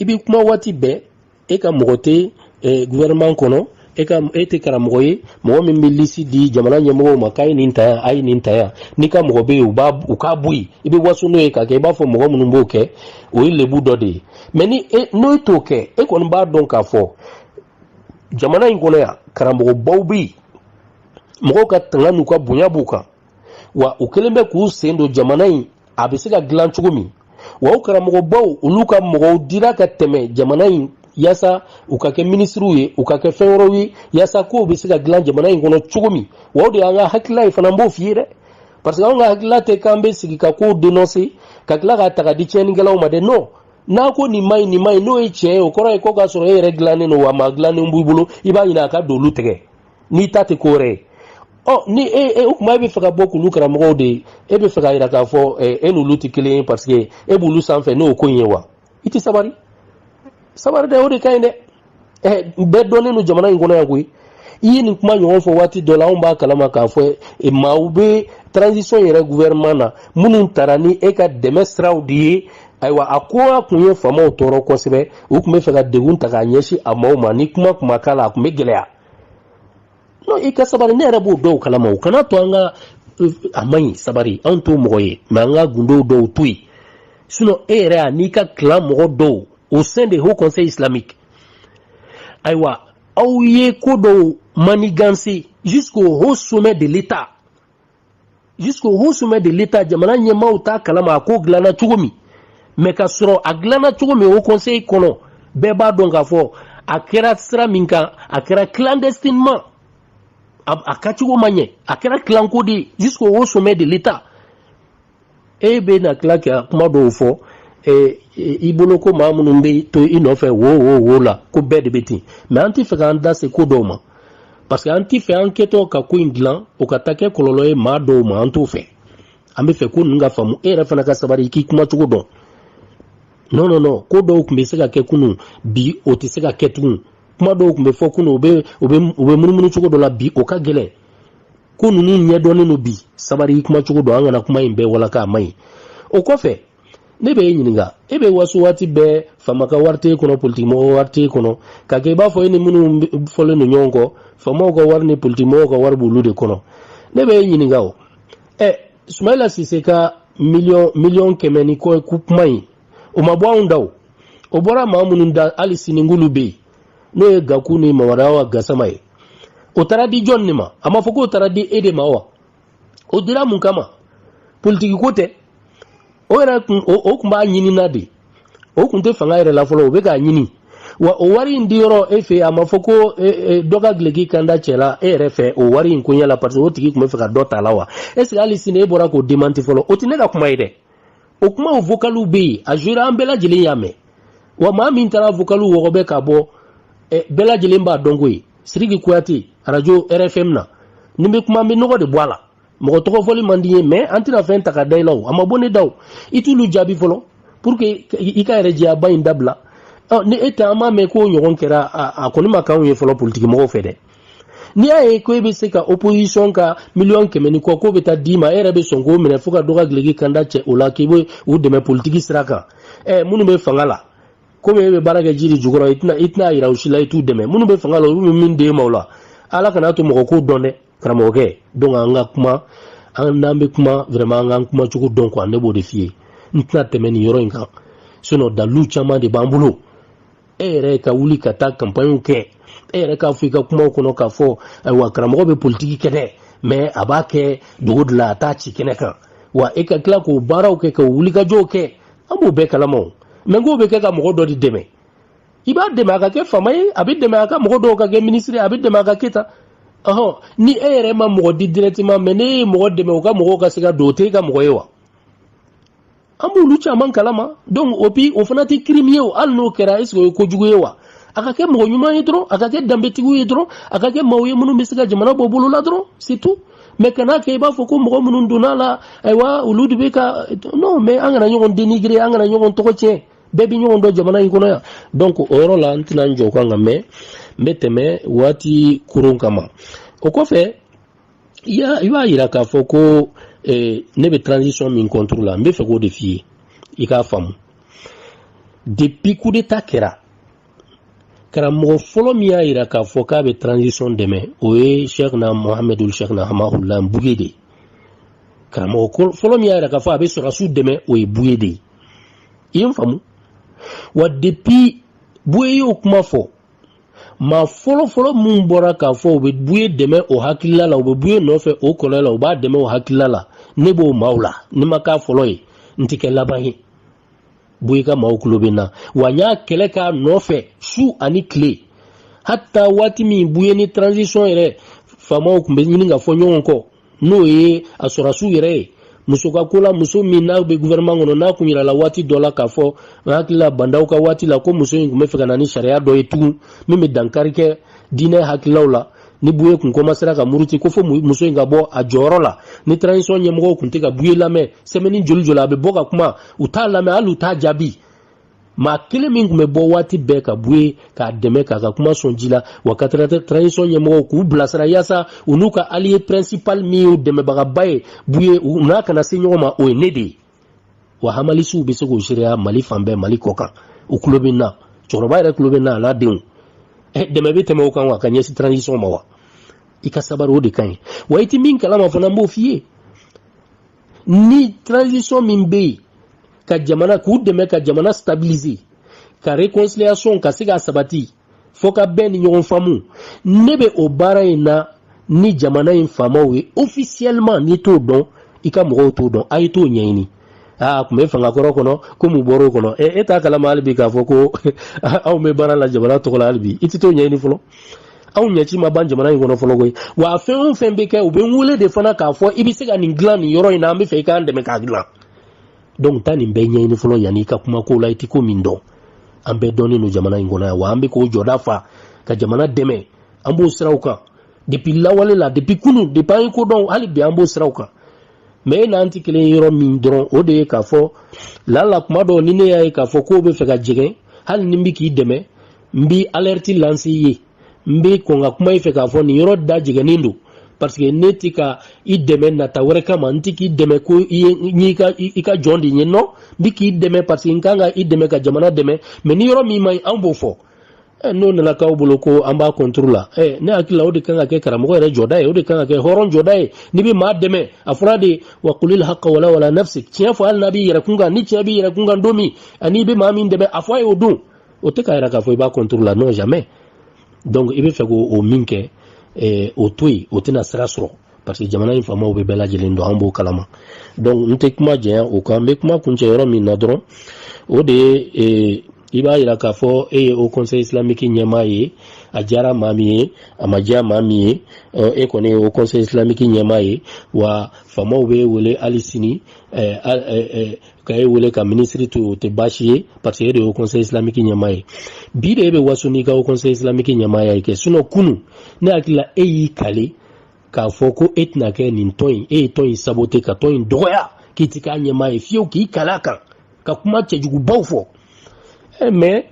Speaker 1: i bɛ kuma waati bɛɛ e ka mɔgɔ tɛ gouvernement kɔnɔ e tɛ karamɔgɔ ye mɔgɔ min bɛ lisi di jamana ɲɛmɔgɔw ma k'a ye nin ta yan a ye nin ta yan n'i ka mɔgɔ bɛ yen u k'a bɔ yen i bɛ waso n'o ye k'a kɛ i b'a fɔ mɔgɔ minnu b'o kɛ o ye lebu dɔ de ye mais n'o t'o kɛ e kɔni b'a dɔn k'a fɔ jamana in kɔnɔ yan karamɔgɔbaw bɛ yen mɔgɔw ka tanga n'u ka bonya b'u kan wa u kɛlen bɛ k'u sen don jamana in a bɛ se ka dilan cogo min wa o karamɔgɔbaw olu ka mɔgɔw dira ka tɛmɛ jamana in yaasa u ka kɛ ministriw ye u ka kɛ fɛn wɛrɛw ye yaasa kow bɛ se ka dilan jamana in kɔnɔ cogo min wa o de y'an ka hakilila ye fana n b'o f'i ye dɛ parce que anw ka hakilila tɛ k'an bɛ sigi ka kow dénoncer ka tila k'a ta ka di tiɲɛnikɛlaw ma dɛ non n'a ko ni mai n'o ye tiɲɛ ye o kɔrɔ ye ko ka sɔrɔ e yɛrɛ dilannen don wa maa dilannen b'i bolo i b'a ɲini a ka don olu tigɛ n'i ta tɛ ko wɛrɛ ye ni o kuma e bɛ fɛ ka bɔ k'olu karamɔgɔw de e bɛ fɛ ka yira k'a fɔ e n'olu tɛ kelen ye parce que e b'olu sanfɛ n'o ko in ye wa i tɛ sabari dɛ o de ka ɲi dɛ bɛɛ dɔnnen don jamana in kɔnɔ yan koyi i ye nin kuma ɲɔgɔn fɔ waati dɔ la anw b'a kalama k'a fɔ maaw bɛ transition yɛrɛ gouvernement na minnu taara ni e ka dɛmɛ siraw de ye ayiwa a ko a kun ye faamaw tɔɔrɔ kosɛbɛ u tun bɛ fɛ ka degun ta k'a ɲɛsin a maaw ma ni kuma kun ma k'a la a tun bɛ gɛlɛya non i ka sabari ne yɛrɛ b'o dɔw kalama o kana to an ka a man ɲi sabari anw t'o mɔgɔ ye mais an ka gundow dɔw to yen sinon e yɛrɛ a n'i ka clan mɔgɔ dɔw au sein des hauts conseils islamiques ayiwa aw ye ko dɔw manigancer jusqu'au haut sommet de l'État jamana ɲɛmaaw t'a kalama a ko dilanna cogo min mais ka sɔrɔ a dilanna cogo min au conseil kɔnɔ bɛɛ b'a dɔn k'a fɔ a kɛra sira min kan a kɛra clandestinement a ka cogo ma ɲɛ a kɛra clanko de jusqu'au haut sommet de l'État e bɛ na tila ka kuma dɔw fɔ i bolo ko maa minnu bɛ to i nɔfɛ wo la ko bɛɛ de bɛ ten mais an tɛ fɛ k'an da se ko dɔw ma parce que an tɛ fɛ an kɛtɔ ka ko in dilan o ka taa kɛ kɔlɔlɔ ye maa dɔw ma an t'o fɛ an bɛ fɛ ko ninnu ka faamu e yɛrɛ fana ka sabari i k'i kuma cogo dɔn non ko dɔw tun bɛ se ka kɛ kunun bi o tɛ se ka kɛ tugun kuma dɔw tun bɛ fɔ kunun u bɛ munumunu cogo dɔ la bi o ka gɛlɛn ko ninnu ɲɛdɔnnen don bi sabari i kuma cogo dɔn an kana kuma in bɛɛ wala k'a ma ɲi o kɔfɛ ne bɛ e ɲininka e bɛ waso waati bɛɛ faama ka wari t'e kɔnɔ politikimɔgɔ wari t'e kɔnɔ ka kɛ i b'a fɔ e ni minnu fɔlen don ɲɔgɔn kɔ faamaw ka wari ni politikimɔgɔw ka wari b'olu de kɔnɔ ne bɛ e ɲininka o Soumaïla Cissé ka miliyɔn kɛmɛ ni kɔ kuma in o ma bɔ anw da o bɔra maa minnu da hali siningulu bɛ yen n'o ye Gakou ni Mamadu Awa Gassama ye o taara di jɔn de ma a ma fɔ k'o taara di e de ma wa o dira mun kama politiki ko tɛ o yɛrɛ o tun b'a ɲinina de o tun tɛ fanga yɛrɛ la fɔlɔ o bɛ k'a ɲini wa o wari in di yɔrɔ e fɛ a ma fɔ ko dɔ ka gileki kanda cɛ la e yɛrɛ fɛ o wari in ko ɲɛ la parce que o tigi tun bɛ fɛ ka dɔ ta la wa est ce que hali sini e bɔra k'o démenti fɔlɔ o tɛ ne ka kuma ye dɛ o kuma o vocaliw bɛ yen a jouera an bɛɛ lajɛlen y'a mɛn wa maa min taara vocaliw wɔgɔbɛ ka bɔ bɛɛ lajɛlen b'a dɔn ko ye Sidiki Kuyate radio RFM na ni bɛ kuma an bɛ nɔgɔ de bɔ a la mɔgɔ tɔgɔ fɔli man di ye mais an tɛna fɛn ta ka da i la o a ma bɔ ne da o i t'olu jaabi fɔlɔ pour que i ka yɛrɛ jɛyaba in dabila ni e tɛ an m'a mɛn k'o ɲɔgɔn kɛra a kɔni ma k'anw ye fɔlɔ politikimɔgɔw fɛ dɛ n'i y'a ye ko e bɛ se ka opposition ka miliyɔn kɛmɛ ni kɔ k'o bɛ taa d'i ma e yɛrɛ bɛ sɔn k'o minɛ fo ka dɔ ka gileki kanda cɛ o la k'i bɛ u dɛmɛ politiki sira kan minnu bɛ fanga la komi e bɛ baara kɛ jiri jukɔrɔ i tɛna yira u si la i t'u dɛmɛ minnu bɛ fanga la olu bɛ min d'e ma o la ala kana to mɔgɔ k'o dɔn dɛ karamɔgɔkɛ donc an ka kuma n'an bɛ kuma vraiment an k'an kuma cogo dɔn quoi ne b'o de f'i ye n tɛna tɛmɛ nin yɔrɔ in kan sinon dalilu caman de b'an bolo e yɛrɛ ka wuli ka taa campagne kɛ e yɛrɛ k'a fɔ i ka kumaw kɔnɔ k'a fɔ ayiwa karamɔgɔ bɛ politiki kɛ dɛ mais a b'a kɛ dogo de la a t'a ci kɛnɛ kan wa e ka tila k'o baaraw kɛ ka wulikajɔw kɛ an b'o bɛɛ kalama o mais k'o bɛ kɛ ka mɔgɔ dɔ de dɛmɛ i b'a dɛmɛ a ka kɛ faama ye a bɛ dɛmɛ a ka mɔgɔ dɔw ka kɛ ministre a bɛ dɛmɛ a ka kɛ tan ni e yɛrɛ ma mɔgɔ di directement mais ne ye mɔgɔ dɛmɛ o ka mɔgɔw ka se ka don o tɛ e ka mɔgɔ ye wa an b'olu caman kalama donc o fana tɛ crime ye o hali n'o kɛra est ce que o ye kojugu ye wa a ka kɛ mɔgɔ ɲuman ye dɔrɔn a ka kɛ danbetigiw ye dɔrɔn a ka kɛ maaw ye minnu bɛ se ka jamana bɔ bolo la dɔrɔn c'est tout mais kana kɛ i b'a fɔ ko mɔgɔ minnu donna la ayiwa olu de bɛ ka non mais an kana ɲɔgɔn dénigrer an kana ɲɔgɔn tɔgɔ tiɲɛ bɛɛ bɛ ɲɔgɔn dɔn jamana in kɔnɔ yan donc o yɔrɔ la n tɛna n jɔ o kan nka mais n bɛ tɛmɛ waati kurun kama o kɔfɛ i b'a yira k'a fɔ ko ne bɛ transition min contre la n bɛ fɛ k'o de f'i ye i k'a faamu depuis coup d'état kɛra karamɔgɔ fɔlɔ min y'a yira k'a fɔ k'a bɛ transition dɛmɛ o ye Cheikhna Mohamedul Cheikhna Hamahullah Buye de ye karamɔgɔ fɔlɔ min y'a yira k'a fɔ a bɛ sɔrɔsiw dɛmɛ o ye Buye de ye i ye n faamu wa depuis Buye y'o kuma fɔ maa fɔlɔ mun bɔra k'a fɔ u bɛ Buye dɛmɛ o hakilila la u bɛ Buye nɔfɛ o kɔlɔn la u b'a dɛmɛ o hakilila la ne b'o maaw la ni ma k'a fɔlɔ ye n tɛ kɛ laban ye Buye ka maaw tulo bɛ n na wa n y'a kɛlɛ k'a nɔfɛ su ani tile hatta waati min Buye ni transition yɛrɛ faamaw tun bɛ ɲini ka fɔ ɲɔgɔn kɔ n'o ye a sɔrɔsiw yɛrɛ ye muso ka kola muso min na be gouvernement ngono na kunyira la wati dola ka fo hakila bandaw ka wati la ko muso ngume feka na ni sharia do etu mimi dankarike dine hakilawla ni buye kun komasera ka muruti ko fo muso nga bo a joro la ni transition nyemgo kun te ka buye la me semeni joljola be boka kuma utala me alu ta jabi ma kele min kun be bo wati be ka buye ka deme ka kuma sonjila wakati transition nyemgo ku blasara yasa unuka allié principal mi u deme baga baye buye unaka na senyo ma o nede wa hamalisu be se ko sharia mali fambe mali kokan u klobina choroba ira klobina la deun deme be teme o kan wa kanyesi transition ma wa ikasabaru de kan wa iti min kalama fona mo fiye ni transition min be ka jamana ku deme ka jamana stabiliser ka réconciliation ka siga sabati foka ben nyon famu nebe o bara ina ni jamana in famawe officiellement ni to don ika mo to don ay to nyini kuma fanga koro kono ko mu boro kono eta kala malbi ka foko aw me bara la jamana to kala albi iti to nyini fulo aw nyachi ma ban jamana ngono folo goy wa fen be ke o be ngule de fana ka fo ibi siga ni nglan ni yoro ina mbe fe ka ande me ka nglan donc tani be nyini fulo yani ka kuma ko la iti ko mindo ambe doni no jamana ngona wa ambe ko joda fa ka jamana deme ambo srauka depuis lawale la depuis kunu depuis ko don ali bi ambo srauka mais nanti kele yoro min dron o de ka fo la kuma do ni ne ya ka fo ko be fe ka jige hal nimbi ki deme mbi alerte lancer yi mbi ko nga kuma ife ka fo ni yoro da jige nindu parce que netika i deme na tawre kama ntiki deme ko ni ka ika jondi nyeno mbi ki deme parce que nkanga i deme ka jamana deme mais ni yoro mi mai ambo fo no na la ka obulo ko amba contrôla ne akila odi kanga ke karamo re jodae odi kanga ke horon jodae ni bi ma deme afradi wa qulil haqq wala nafsik tiya fa al nabi yarakunga ni tiya bi yarakunga ndomi ani bi ma min deme afwa e odu o te ka yara fo ba contrôla non jamais donc ibe fe go o minke o tui o tena srasro parce que jamana infama o be bela jelindo ambo kalama donc nte kuma je o ka me kuma kunche yoro min nadron o de iba ira ka fo o conseil islamique nyamaye ajara mami amaja mami kone o conseil islamique nyamaye wa fama we wole alisini kay wole ka ministre to te bashi parce que o conseil islamique nyamaye bide be wasuni ka o conseil islamique nyamaye ke suno kunu ne akila kale ka fo ko etna ke nin toin toin sabote ka toin doya kitika nyamaye fio ki kalaka ka kuma chejugu bawfo mais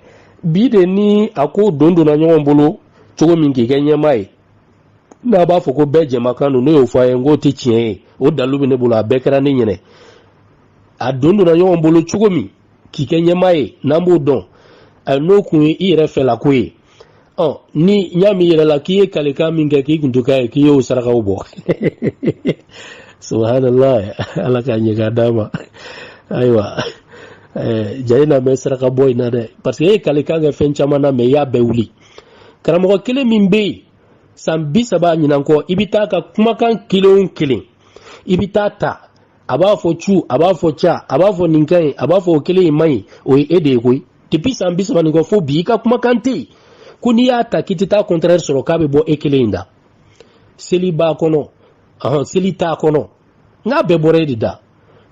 Speaker 1: bide ni ako dondo na nyom bolo chogo mingi kenya mai na ba foko beje makano no yo fa ngo ti chien o dalubi ne bolo abekra ni nyene a dondo na nyom bolo chogo mi ki kenya mai na mbo don no ku i refe la ku ni nyami yere la ki kaleka mingi ki kunduka ki yo saraka ubo subhanallah alaka nyega dama aywa jaina mesra ka boy na de parce que kaleka ga fen chamana me ya bewuli karamo kele mimbe sambi saba nyinan ko ibita ka kuma kan kilo kilin ibita ta aba fo chu aba fo cha aba fo ninkai aba fo kele mai o ede ko tipi sambi saba ni ko fo bi ka kuma kan ti kuni ya ta kitita contraire soro ka be bo ekele inda seliba kono selita kono nga be boredi da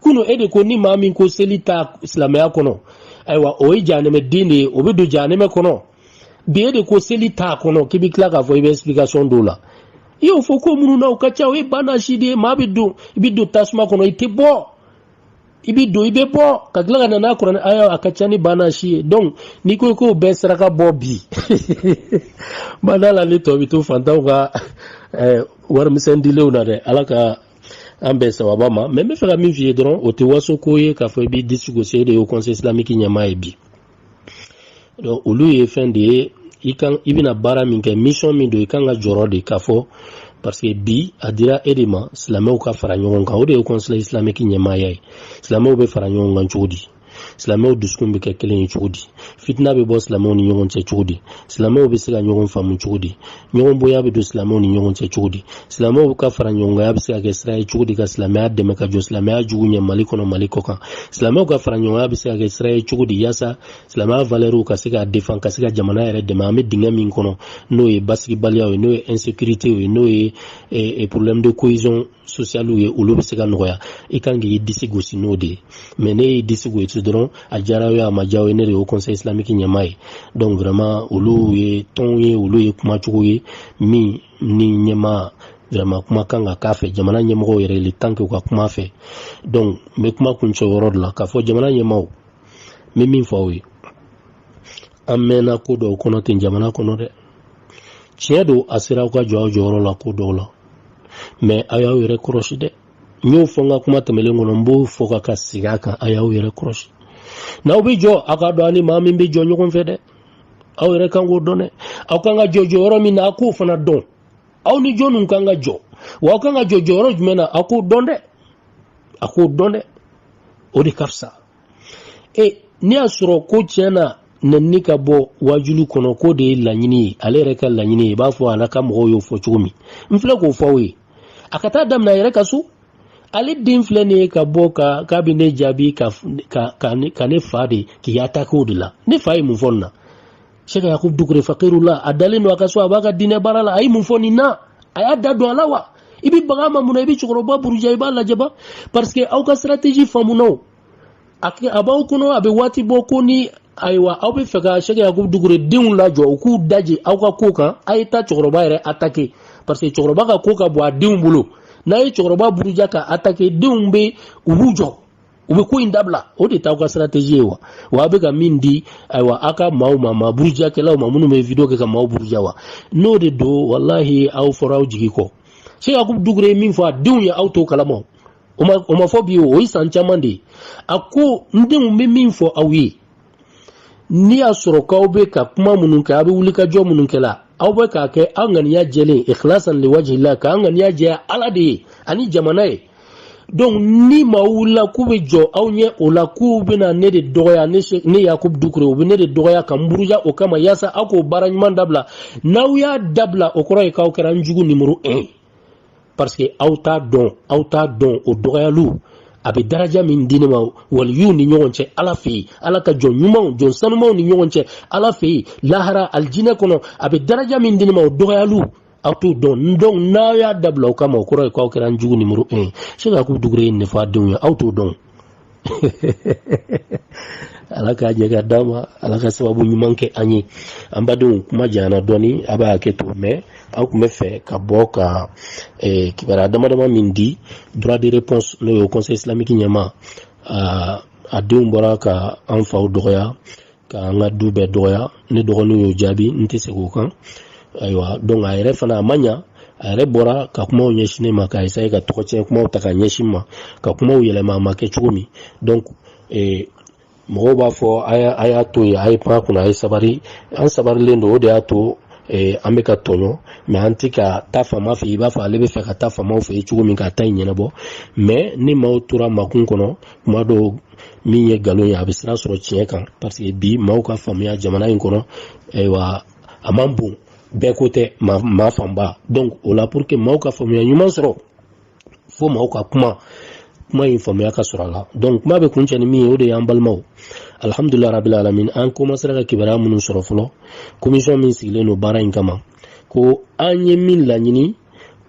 Speaker 1: kuno ede ko ni mami ko selita islamaya kono aywa o janeme dini o be do janeme kono be ede ko selita kono kibikla ka fo ibe explication dola yo fo ko munu na ukacha we bana shide mabidu ibidu tasma kono itebo ibidu ibebo kagla na Quran aya akachani bana shi donc ni ko besra ka bobi bana la lito bitu fantauka war misendile unare alaka ambesa wabama même fera mi vie dron o te waso koye ka fo bi discuter de au conseil islamique nyama ebi donc olu e fin de ikan ibina bara min ke mission min do ikanga joro de kafo parce que bi adira edema islamou ka fara nyon ka o de au conseil islamique nyama yai islamou be fara nyon ngan chodi silamɛw dusukun bɛ kɛ kelen ye cogo di fitina bɛ bɔ silamɛw ni ɲɔgɔn cɛ cogo di silamɛw bɛ se ka ɲɔgɔn faamu cogo di ɲɔgɔn bonya bɛ don silamɛw ni ɲɔgɔn cɛ cogo di silamɛw ka fara ɲɔgɔnya bɛ se ka kɛ sira ye cogo di ka silamɛya dɛmɛ ka jɔ silamɛya jugu ɲɛ Mali kɔnɔ Mali kɔ kan silamɛw ka fara ɲɔgɔnya bɛ se ka kɛ sira ye cogo di yaasa silamɛya valeurs ka se ka défend ka se ka jamana yɛrɛ dɛmɛ an bɛ dingɛ min kɔnɔ n'o ye basigibaliya ye n'o ye insécurité ye n'o ye problème de cohésion sociale ye olu bɛ se ka nɔgɔya i kan k'i disi gosi n'o de ye mais ne y'i disi gosi dɔrɔn a diyara ye a ma diya ye ne de y'o conseil islamique ɲɛmaa ye donc vraiment olu ye tɔnw ye olu ye kumacogo ye min ni ɲɛmaa vraiment kuma kan ka k'a fɛ jamana ɲɛmɔgɔw yɛrɛ il temps que u ka kuma fɛ donc n bɛ kuma kuncɛ yɔrɔ de la k'a fɔ jamana ɲɛmaaw n bɛ min fɔ aw ye an mɛnna ko dɔw kɔnɔ ten jamana kɔnɔ dɛ tiɲɛ don a sera aw ka jɔ aw jɔyɔrɔ la ko dɔw la mais a y'aw yɛrɛ kɔlɔsi dɛ n y'o fɔ n ka kuma tɛmɛlen kɔnɔ n b'o fɔ ka segin a kan a y'aw yɛrɛ kɔlɔsi n'aw bɛ jɔ aw ka dɔn ani maa min bɛ jɔ ɲɔgɔn fɛ dɛ aw yɛrɛ kan k'o dɔn dɛ aw kan ka jɔ jɔyɔrɔ min na aw k'o fana dɔn aw ni jɔnninw kan ka jɔ wa aw kan ka jɔ jɔyɔrɔ jumɛn na aw k'o dɔn dɛ a k'o dɔn dɛ o de ka fisa n'i y'a sɔrɔ ko tiɲɛ na nɛnini ka bɔ wajulu kɔnɔ ko de ye laɲini ye ale yɛrɛ ka laɲini ye i b'a fɔ a n'a ka mɔgɔw y'o fɔ cogo min n filɛ k'o fɔ aw ye a ka taa daminɛ a yɛrɛ ka so ale den filɛ nin ye ka bɔ k'a bɛ ne jaabi ka ne fa de k'i attaquer o de la ne fa ye mun fɔ nin na Cheikh Yakubu Dukure Fakirullah a dalen don a ka so a b'a ka diinɛ baara la a ye mun fɔ nin na a y'a da don a la wa i bɛ baga ma mun na i bɛ cɛkɔrɔba buruja i b'a lajɛ ba parce que aw ka stratégie faamunaw a b'aw kɔnɔ a bɛ waati bɔ ko ni ayiwa aw bɛ fɛ ka Cheikh Yakubu Dukure denw lajɔ u k'u daji aw ka ko kan a ye taa cɛkɔrɔba yɛrɛ attaquer parce que cɛkɔrɔba ka ko ka bɔ a denw bolo n'a ye cɛkɔrɔba buruja ka attaquer denw bɛ u b'u jɔ u bɛ ko in dabila o de t'aw ka stratégie ye wa a bɛ ka min di ayiwa aw ka maaw ma burujakɛlaw ma minnu bɛ vidéo kɛ ka maaw buruja wa n'o de don walahi aw fɔra aw jigi kɔ Cheikh Yakubu Dukure ye min fɔ a denw ye aw t'o kalama o ma fɔ bi o ye san caman de ye a ko n denw bɛ min fɔ aw ye n'i y'a sɔrɔ k'aw bɛ ka kuma minnu kɛ aw bɛ wuli ka jɔ minnu kɛ la aw bɛ k'a kɛ aw ŋaniya jɛlen ikhlasan liwajhillah k'aw ŋaniya jɛya Ala de ye ani jamana ye donc ni maa wulila k'u bɛ jɔ aw ɲɛ o la k'u bɛna ne de dɔgɔya ne Yakubu Dukure u bɛ ne de dɔgɔya ka n buruja o kama yaasa aw k'o baara ɲuman dabila n'aw y'a dabila o kɔrɔ ye k'aw kɛra n jugu numéro 1 parce que aw t'a dɔn o dɔgɔyaliw a bɛ daraja min di ne ma waliyuw ni ɲɔgɔn cɛ Ala fɛ yen Ala ka jɔn ɲumanw jɔn sanumanw ni ɲɔgɔn cɛ Ala fɛ yen lahara aljinɛ kɔnɔ a bɛ daraja min di ne ma o dɔgɔyaliw aw t'o dɔn donc n'aw y'a dabila o kama o kɔrɔ ye k'aw kɛra n jugu numéro 1 Cheikh Yakubu Dukure ye nin fɔ a denw ye aw t'o dɔn Ala k'a ɲɛ ka d'a ma Ala ka sababu ɲuman kɛ an ye an badenw kuma janyana dɔɔni a b'a hakɛ to mais aw tun bɛ fɛ ka bɔ ka kibaruya damadama min di droit de réponse n'o ye conseil islamique ɲɛmaa a denw bɔra ka an faw dɔgɔya ka an ka du bɛɛ dɔgɔya ne dɔgɔninw y'o jaabi n tɛ segin o kan ayiwa donc a yɛrɛ fana a ma ɲa a yɛrɛ bɔra ka kumaw ɲɛsin ne ma ka essayer ka tɔgɔcɛn kumaw ta ka ɲɛsin ma ka kumaw yɛlɛma a ma kɛ cogo min donc mɔgɔw b'a fɔ a y'a to yen a ye pan kunna a ye sabari an sabarilen don o de y'a to an bɛ ka tɔɲɔ mais an tɛ ka taa fama fɛ i b'a fɔ ale bɛ fɛ ka taa famaw fɛ cogo min ka taa in ɲɛnabɔ mais ni maaw tora makun kɔnɔ kuma dɔw min ye nkalon ye a bɛ sira sɔrɔ tiɲɛ kan parce que bi maaw ka faamuya jamana in kɔnɔ ayiwa a man bon bɛɛ ko tɛ maa fanba donc o la pour que maaw ka faamuya ɲuman sɔrɔ fo maaw ka kuma in faamuya ka sɔrɔ a la donc kuma bɛ kuncɛ ni min ye o de y'an balimaw alhamdulillah rabbil alamin an commencera ka kibaruya minnu sɔrɔ fɔlɔ commission min sigilen don baara in kama ko an ye min laɲini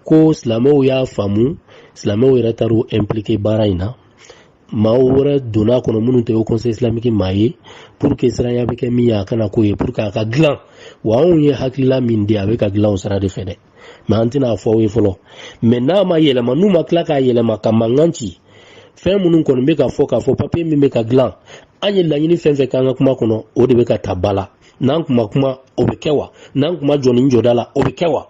Speaker 1: ko silamɛw y'a faamu silamɛw yɛrɛ taar'u impliqué baara in na maa wɛrɛ donna kɔnɔ minnu tɛ o conseil islamique maa ye pour que siranya bɛ kɛ min ye a kana k'o ye pour que a ka dilan wa anw ye hakilila min di a bɛ ka dilan o sira de fɛ dɛ mais an tɛna fɔ aw ye fɔlɔ mais n'a ma yɛlɛma n'u ma tila k'a yɛlɛma ka mankan ci fɛn minnu kɔni bɛ ka fɔ k'a fɔ papier min bɛ ka dilan an ye laɲini fɛn fɛn k'an ka kuma kɔnɔ o de bɛ ka ta ba la n'an kuma o bɛ kɛ wa n'an kuma jɔ ni jɔda la o bɛ kɛ wa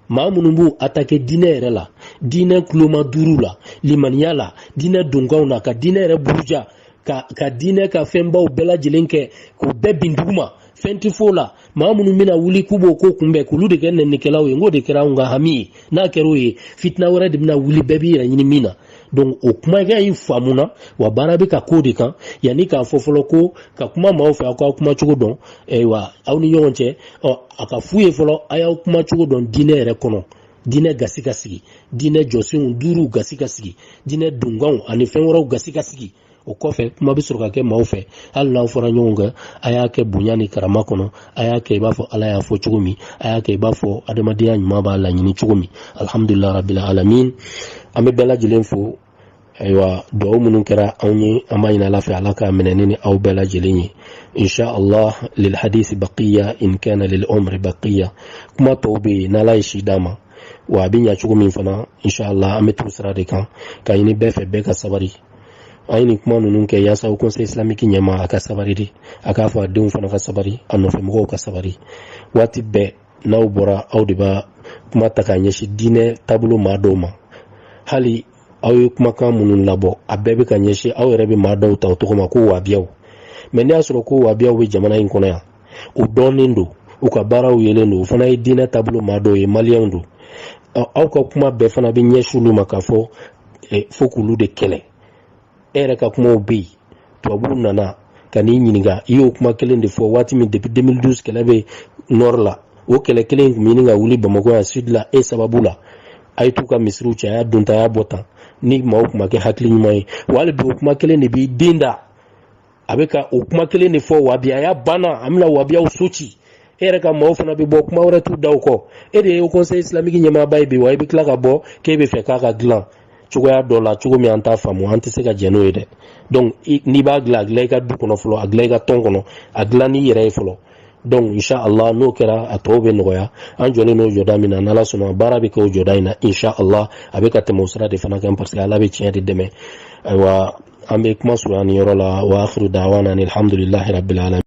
Speaker 1: maa minnu b'u attaquer diinɛ yɛrɛ la diinɛ kuloma duuru la limaniya la diinɛ donkanw na ka diinɛ yɛrɛ buruja ka diinɛ ka fɛnbaw bɛɛ lajɛlen kɛ k'u bɛɛ bin dugu ma fɛn tɛ fo la maa minnu bɛna wuli k'u b'o ko kunbɛn k'olu de kɛ nɛnikɛlaw ye n k'o de kɛra anw ka hami ye n'a kɛra o ye fitina wɛrɛ de bɛna wuli bɛɛ b'i yɛrɛ ɲini min na donc o kuma ga in famuna wa barabi ka kodi kan yani ka fofolo ko ka kuma ma ofa ka kuma chugo don wa awni nyonche aka fuye folo aya kuma chugo don dine re kono dine gasika sigi dine josun duru gasika sigi dine dungan ani fenworo gasika sigi o kɔfɛ kuma bɛ sɔrɔ ka kɛ maaw fɛ hali n'aw fɔra ɲɔgɔn kan a y'a kɛ bonya ni karama kɔnɔ a y'a kɛ i b'a fɔ ala y'a fɔ cogo min a y'a kɛ i b'a fɔ adamadenya ɲuman b'a laɲini cogo min alhamdulillah rabbil alamin an bɛ bɛɛ lajɛlen fo ayiwa dugawu minnu kɛra anw ye an b'a ɲini ala fɛ ala ka minɛ ni aw bɛɛ lajɛlen ye insha Allah lil hadith baqiya in kana lil umri baqiya kuma tɔw bɛ yen n'ala ye si d'a ma wa a bɛ ɲɛ cogo min fana insha Allah an bɛ t'o sira de kan ka ɲini bɛɛ fɛ bɛɛ ka sabari a ye nin kuma ninnu kɛ yaasa o conseil islamique ɲɛma a ka sabari de a k'a fɔ a denw fana ka sabari a nɔfɛmɔgɔw ka sabari waati bɛɛ n'aw bɔra aw de b'a kuma ta k'a ɲɛsin diinɛ taabolo maa dɔw ma hali aw ye kumakan minnu labɔ a bɛɛ bɛ ka ɲɛsin aw yɛrɛ bɛ maa dɔw ta o tɔgɔ ma ko wabiyaw mɛ n'i y'a sɔrɔ ko wabiyaw bɛ jamana in kɔnɔ yan u dɔnnen don u ka baaraw yelen don u fana ye diinɛ taabolo maa dɔw ye maliyɛnw don aw ka kuma bɛɛ fana bɛ ɲɛsin olu ma k'a fɔ fo k'olu de kɛlɛ e yɛrɛ ka kumaw bɛ yen tubabuw nana ka n'i ɲininka i y'o kuma kelen de fɔ waati min depuis 2012 kɛlɛ bɛ nord la o kɛlɛ kelen tun bɛ ɲini ka wuli Bamakɔ yan sud la e sababu la a ye t'u ka misiriw cɛ a y'a don ta a y'a bɔ tan ni maaw tun ma kɛ hakili ɲuman ye wa hali bi o kuma kelen de b'i den da a bɛ ka o kuma kelen de fɔ wabiya a y'a banna an bɛna wabiyaw so ci e yɛrɛ ka maaw fana bɛ bɔ kuma wɛrɛ t'u da o kɔ e de ye o conseil islamique ɲɛmaaba ye bi wa i bɛ tila ka bɔ k'e bɛ fɛ k'a ka dilan cogoya dɔ la cogo min an t'a faamu an tɛ se ka jɛn n'o ye dɛ donc n'i b'a dilan a dilan i ka du kɔnɔ fɔlɔ a dilan i ka tɔn kɔnɔ a dilan n'i yɛrɛ ye fɔlɔ donc inshallah n'o kɛra a tɔw bɛ nɔgɔya an jɔlen n'o jɔda min na n'ala sɔnna baara bɛ kɛ o jɔda in na inshallah a bɛ ka tɛmɛ o sira de fana kan parce que ala bɛ tiɲɛ de dɛmɛ ayiwa an bɛ kuma surunya nin yɔrɔ la wa akhiru da'wana alhamdulillahi rabbil alamin